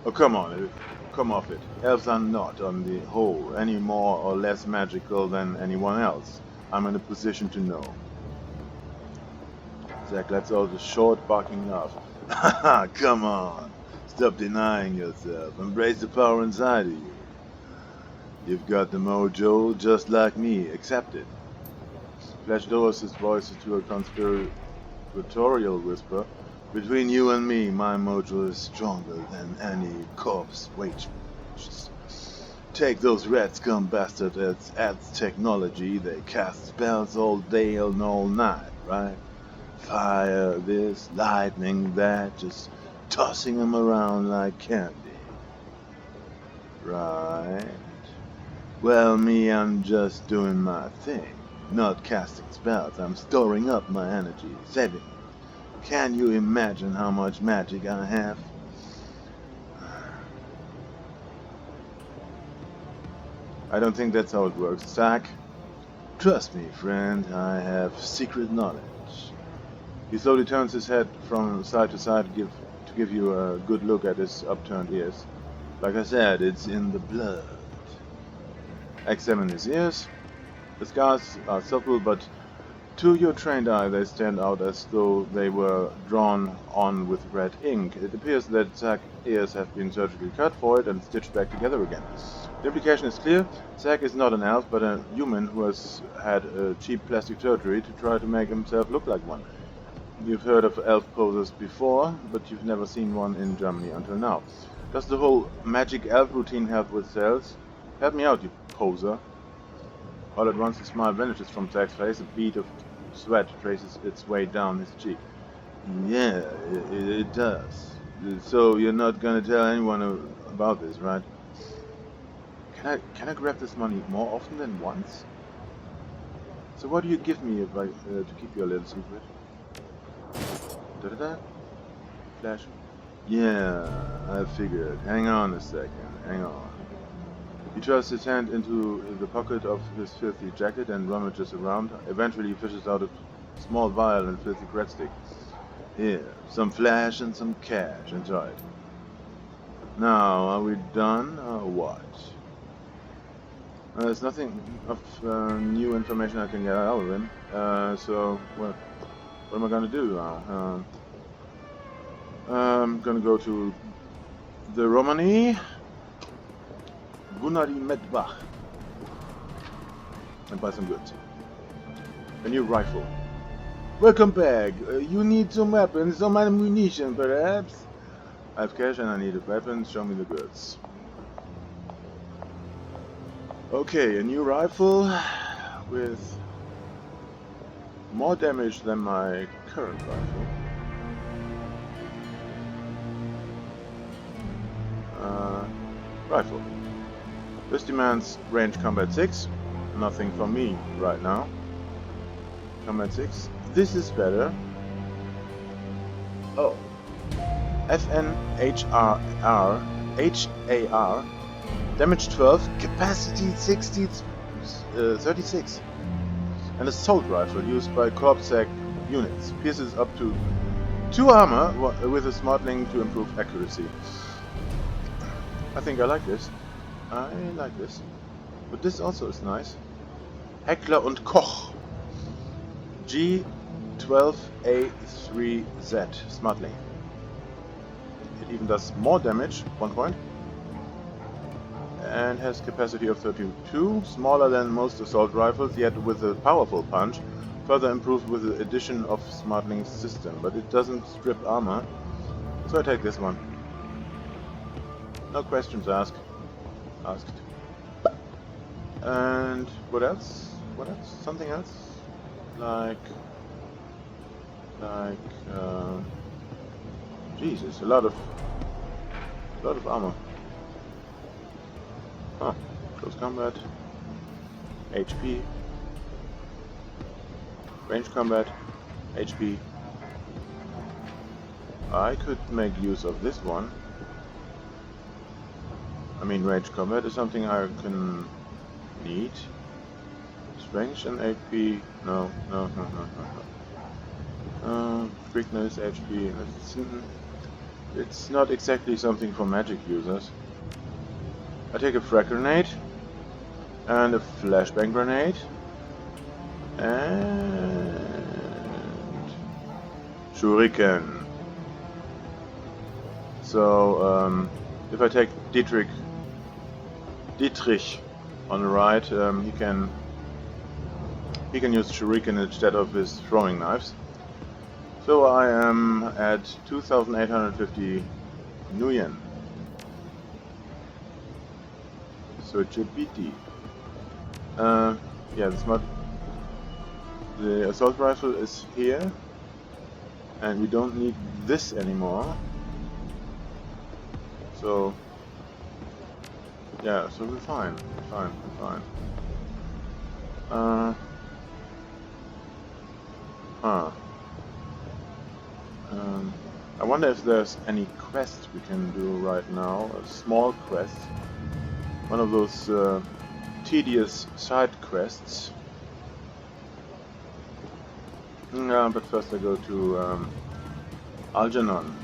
Oh, come on, come off it. Elves are not, on the whole, any more or less magical than anyone else. I'm in a position to know. Zack lets out a short, barking laugh. Haha, come on. Stop denying yourself. Embrace the power inside of you. You've got the mojo just like me. Accept it. Flash lowers his voice to a Tutorial whisper. Between you and me, my mojo is stronger than any corpse weight. Just take those red scum bastards as technology. They cast spells all day and all night, right? Fire this, lightning that, just tossing them around like candy. Right? Well, me, I'm just doing my thing. Not casting spells, I'm storing up my energy, saving it. Can you imagine how much magic I have? I don't think that's how it works, Zack. Trust me, friend, I have secret knowledge. He slowly turns his head from side to side to give you a good look at his upturned ears. Like I said, it's in the blood. Examine his ears. The scars are subtle, but to your trained eye they stand out as though they were drawn on with red ink. It appears that Zack's ears have been surgically cut for it and stitched back together again. The implication is clear. Zack is not an elf, but a human who has had a cheap plastic surgery to try to make himself look like one. You've heard of elf posers before, but you've never seen one in Germany until now. Does the whole magic elf routine help with sales? Help me out, you poser. All at once a smile vanishes from Zack's face, a bead of sweat traces its way down his cheek. Yeah, it does. So you're not gonna tell anyone about this, right? Can I grab this money more often than once? So what do you give me if I to keep your little secret? Da-da-da? Flash. Yeah, I figured. Hang on a second. Hang on. He thrusts his hand into the pocket of his filthy jacket and rummages around. Eventually he fishes out a small vial and filthy breadstick. Here, some flash and some cash. Enjoy it. Now, are we done or what? There's nothing of new information I can get out of him. So, what am I gonna do now? I'm gonna go to the Romani Gunari Medbach and buy some goods. A new rifle. Welcome back. You need some weapons, some ammunition perhaps? I have cash and I need a weapon. Show me the goods. Okay, a new rifle with more damage than my current rifle. Rifle. This demands range combat 6. Nothing for me right now. Combat 6. This is better. Oh. FNHRR HAR. Damage 12. Capacity 36. An assault rifle used by Corpsec units. Pierces up to 2 armor with a smart link to improve accuracy. I think I like this. But this also is nice. Heckler und Koch. G12A3Z. Smart link. It even does more damage, 1 point. And has capacity of 32. Smaller than most assault rifles, yet with a powerful punch. Further improved with the addition of smart link system. But it doesn't strip armor. So I take this one. No questions asked. And what else? Something else? Jesus, a lot of armor. Huh. Close combat. HP. Range combat. HP. I could make use of this one. I mean, range combat is something I can need. Strength and HP. No. Quickness, HP. It's not exactly something for magic users. I take a frag grenade and a flashbang grenade and shuriken. So if I take Dietrich on the right, he can use shuriken instead of his throwing knives. So I am at 2,850 nuyen. So it should be D. Yeah, the assault rifle is here, and we don't need this anymore. So yeah, so we're fine. We're fine. Huh. I wonder if there's any quest we can do right now. A small quest. One of those tedious side quests. Yeah, but first I go to Algernon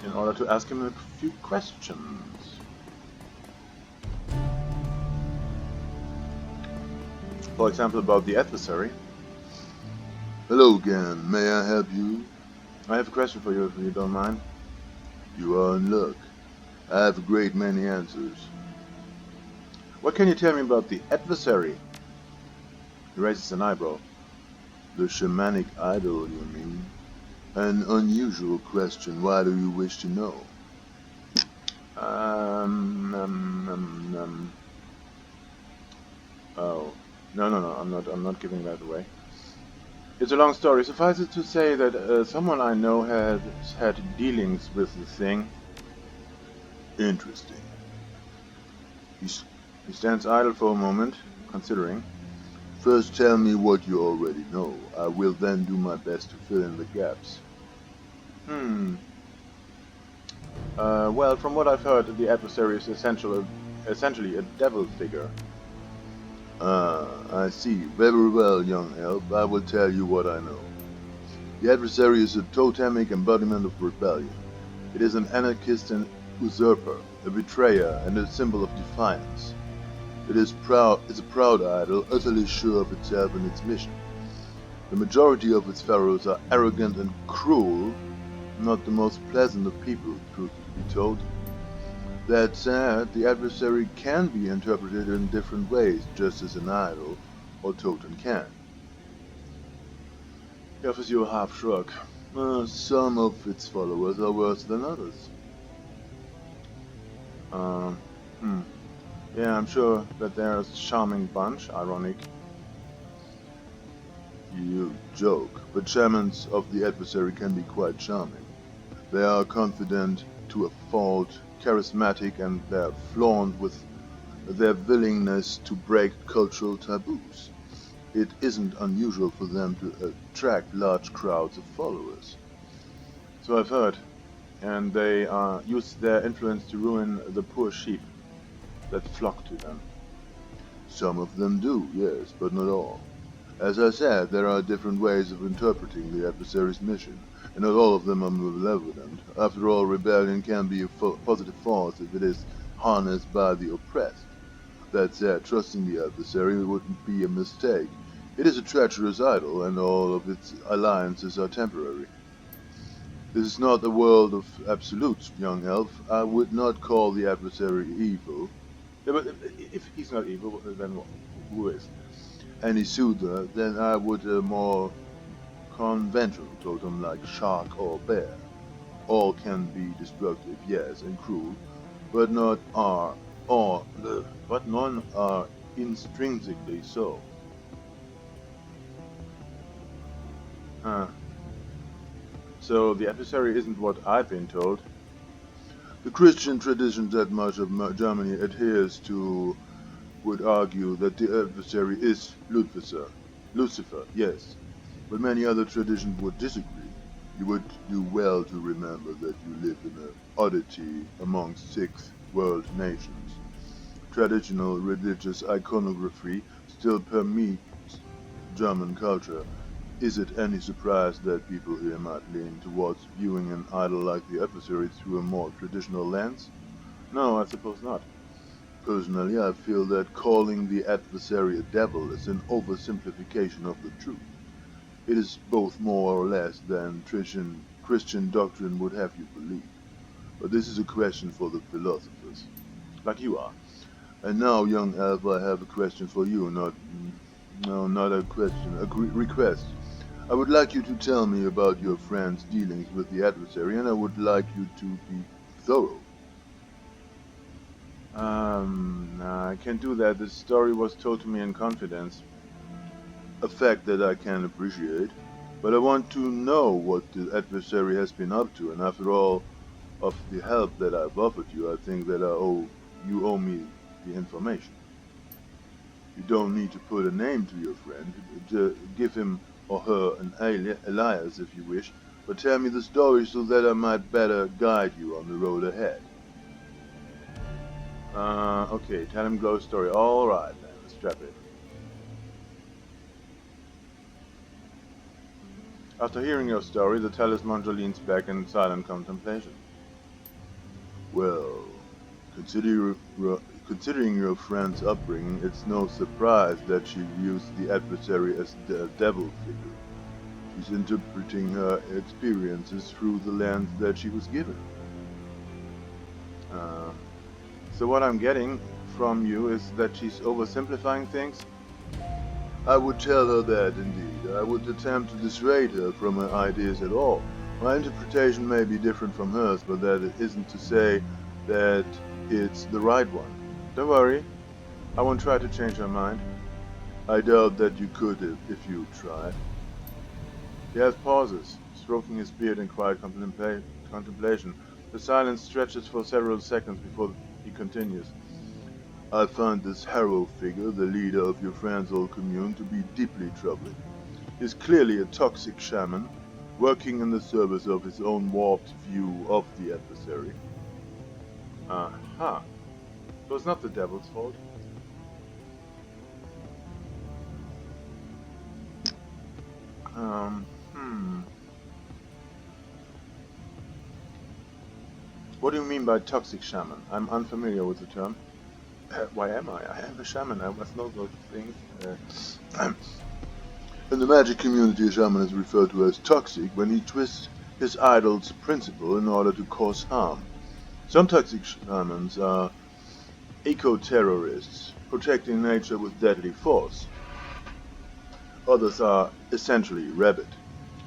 in order to ask him a few questions. For example, about the adversary. Hello again, may I help you? I have a question for you if you don't mind. You are in luck. I have a great many answers. What can you tell me about the adversary? He raises an eyebrow. The shamanic idol, you mean? An unusual question. Why do you wish to know? Oh. No, I'm not giving that away. It's a long story. Suffice it to say that someone I know has had dealings with the thing. Interesting. He stands idle for a moment, considering. First tell me what you already know. I will then do my best to fill in the gaps. Well, from what I've heard, the adversary is essentially a devil figure. Ah, I see. Very well, young elf. I will tell you what I know. The adversary is a totemic embodiment of rebellion. It is an anarchist and usurper, a betrayer, and a symbol of defiance. It is a proud idol, utterly sure of itself and its mission. The majority of its pharaohs are arrogant and cruel, not the most pleasant of people, truth to be told. That said, the adversary can be interpreted in different ways, just as an idol or totem can. He offers you a half shrug. Some of its followers are worse than others. Yeah, I'm sure that they're a charming bunch. Ironic. You joke, but shamans of the adversary can be quite charming. They are confident to a fault, charismatic, and they're flaunt with their willingness to break cultural taboos. It isn't unusual for them to attract large crowds of followers. So I've heard. And they use their influence to ruin the poor sheep that flock to them. Some of them do, yes, but not all. As I said, there are different ways of interpreting the adversary's mission, and not all of them are malevolent. After all, rebellion can be a positive force if it is harnessed by the oppressed. That said, trusting the adversary wouldn't be a mistake. It is a treacherous idol, and all of its alliances are temporary. This is not a world of absolutes, young elf. I would not call the adversary evil. Yeah, but if he's not evil, then who is? Any soother, then I would a more conventional totem like shark or bear. All can be destructive, yes, and cruel, but none are intrinsically so. So the adversary isn't what I've been told. The Christian tradition that much of Germany adheres to would argue that the adversary is Lucifer, yes, but many other traditions would disagree. You would do well to remember that you live in an oddity amongst sixth world nations. Traditional religious iconography still permeates German culture. Is it any surprise that people here might lean towards viewing an idol like the adversary through a more traditional lens? No, I suppose not. Personally, I feel that calling the adversary a devil is an oversimplification of the truth. It is both more or less than Christian doctrine would have you believe. But this is a question for the philosophers, Like you are. and now, young elf, I have a question for you, not a question, a request. I would like you to tell me about your friend's dealings with the adversary, and I would like you to be thorough. Nah, I can't do that. This story was told to me in confidence. A fact that I can appreciate. But I want to know what the adversary has been up to, and after all of the help that I've offered you, I think that you owe me the information. You don't need to put a name to your friend. Give him or her an alias if you wish, but tell me the story so that I might better guide you on the road ahead. Okay, tell him Glow's story. Alright then, let's strap it. After hearing your story, the talisman leans back in silent contemplation. Well, considering your friend's upbringing, it's no surprise that she views the adversary as the devil figure. She's interpreting her experiences through the lens that she was given. So what I'm getting from you is that she's oversimplifying things? I would tell her that, indeed. I would attempt to dissuade her from her ideas at all. My interpretation may be different from hers, but that isn't to say that it's the right one. Don't worry, I won't try to change her mind. I doubt that you could if you tried. He has pauses, stroking his beard in quiet contemplation. The silence stretches for several seconds before he continues. I find this Harrow figure, the leader of your friend's old commune, to be deeply troubling. He's clearly a toxic shaman, working in the service of his own warped view of the adversary. Aha. So it's not the devil's fault. What do you mean by toxic shaman? I'm unfamiliar with the term. Why am I? I am a shaman. I must know those things. In the magic community, a shaman is referred to as toxic when he twists his idol's principle in order to cause harm. Some toxic shamans are eco-terrorists, protecting nature with deadly force. Others are essentially rabid,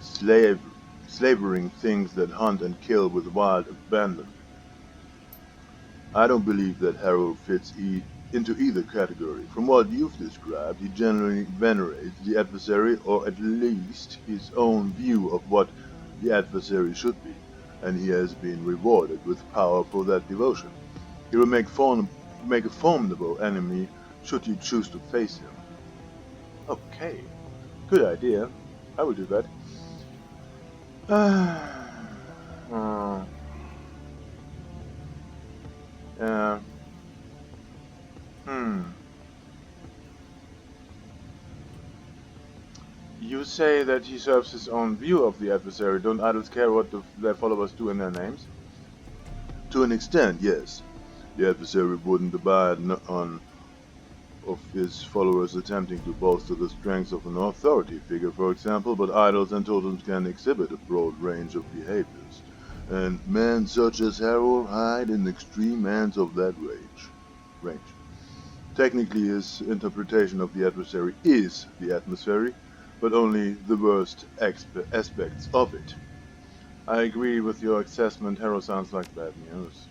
slavering things that hunt and kill with wild abandon. I don't believe that Harrow fits into either category. From what you've described, he generally venerates the adversary, or at least his own view of what the adversary should be, and he has been rewarded with power for that devotion. He will make a formidable enemy should you choose to face him. Okay, good idea. I will do that. Yeah. You say that he serves his own view of the adversary. Don't idols care what their followers do in their names? To an extent, yes. The adversary wouldn't abide on of his followers attempting to bolster the strength of an authority figure, for example, but idols and totems can exhibit a broad range of behaviors, and men such as Harrow hide in extreme ends of that range. Technically, his interpretation of the adversary is the adversary, but only the worst aspects of it. I agree with your assessment. Harrow sounds like bad news.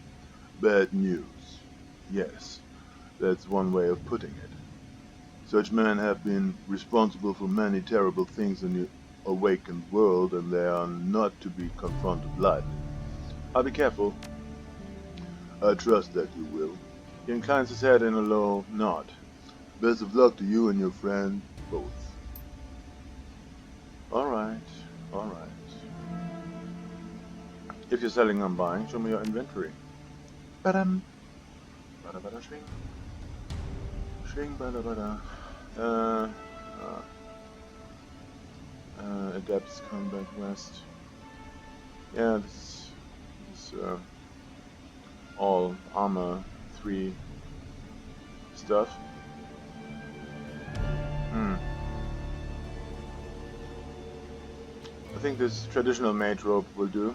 Bad news. Yes. That's one way of putting it. Such men have been responsible for many terrible things in the awakened world, and they are not to be confronted lightly. I'll be careful. I trust that you will. He inclines his head in a low nod. Best of luck to you and your friend, both. Alright. If you're selling, I'm buying. Show me your inventory. Badam. Bada bada swing. Swing bada bada. Adepts Combat West. Yeah, this is all armor 3 stuff. I think this traditional mage robe will do.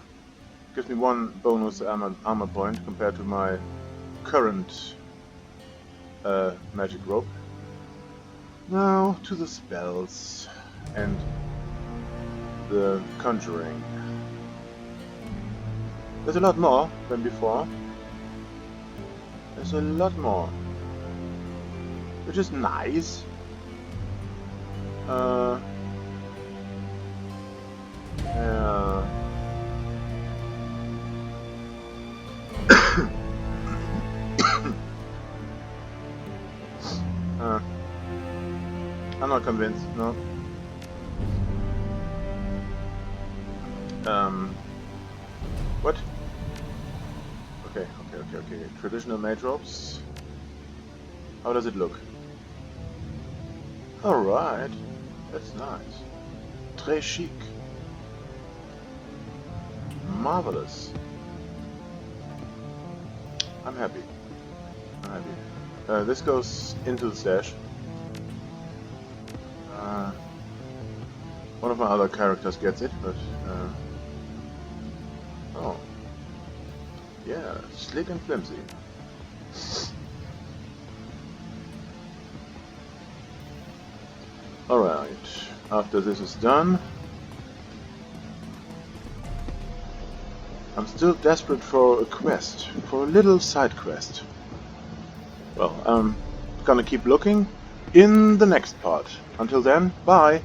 Gives me 1 bonus armor point compared to my current magic robe. Now to the spells. And the conjuring. There's a lot more than before. There's a lot more, which is nice. Yeah. I'm not convinced, no. What? Okay. Traditional mage robes. How does it look? Alright. That's nice. Très chic. Marvelous. I'm happy. This goes into the stash. One of my other characters gets it, but oh, yeah, slick and flimsy. Alright, after this is done, I'm still desperate for a quest, for a little side quest. Well, I'm gonna keep looking in the next part. Until then, bye!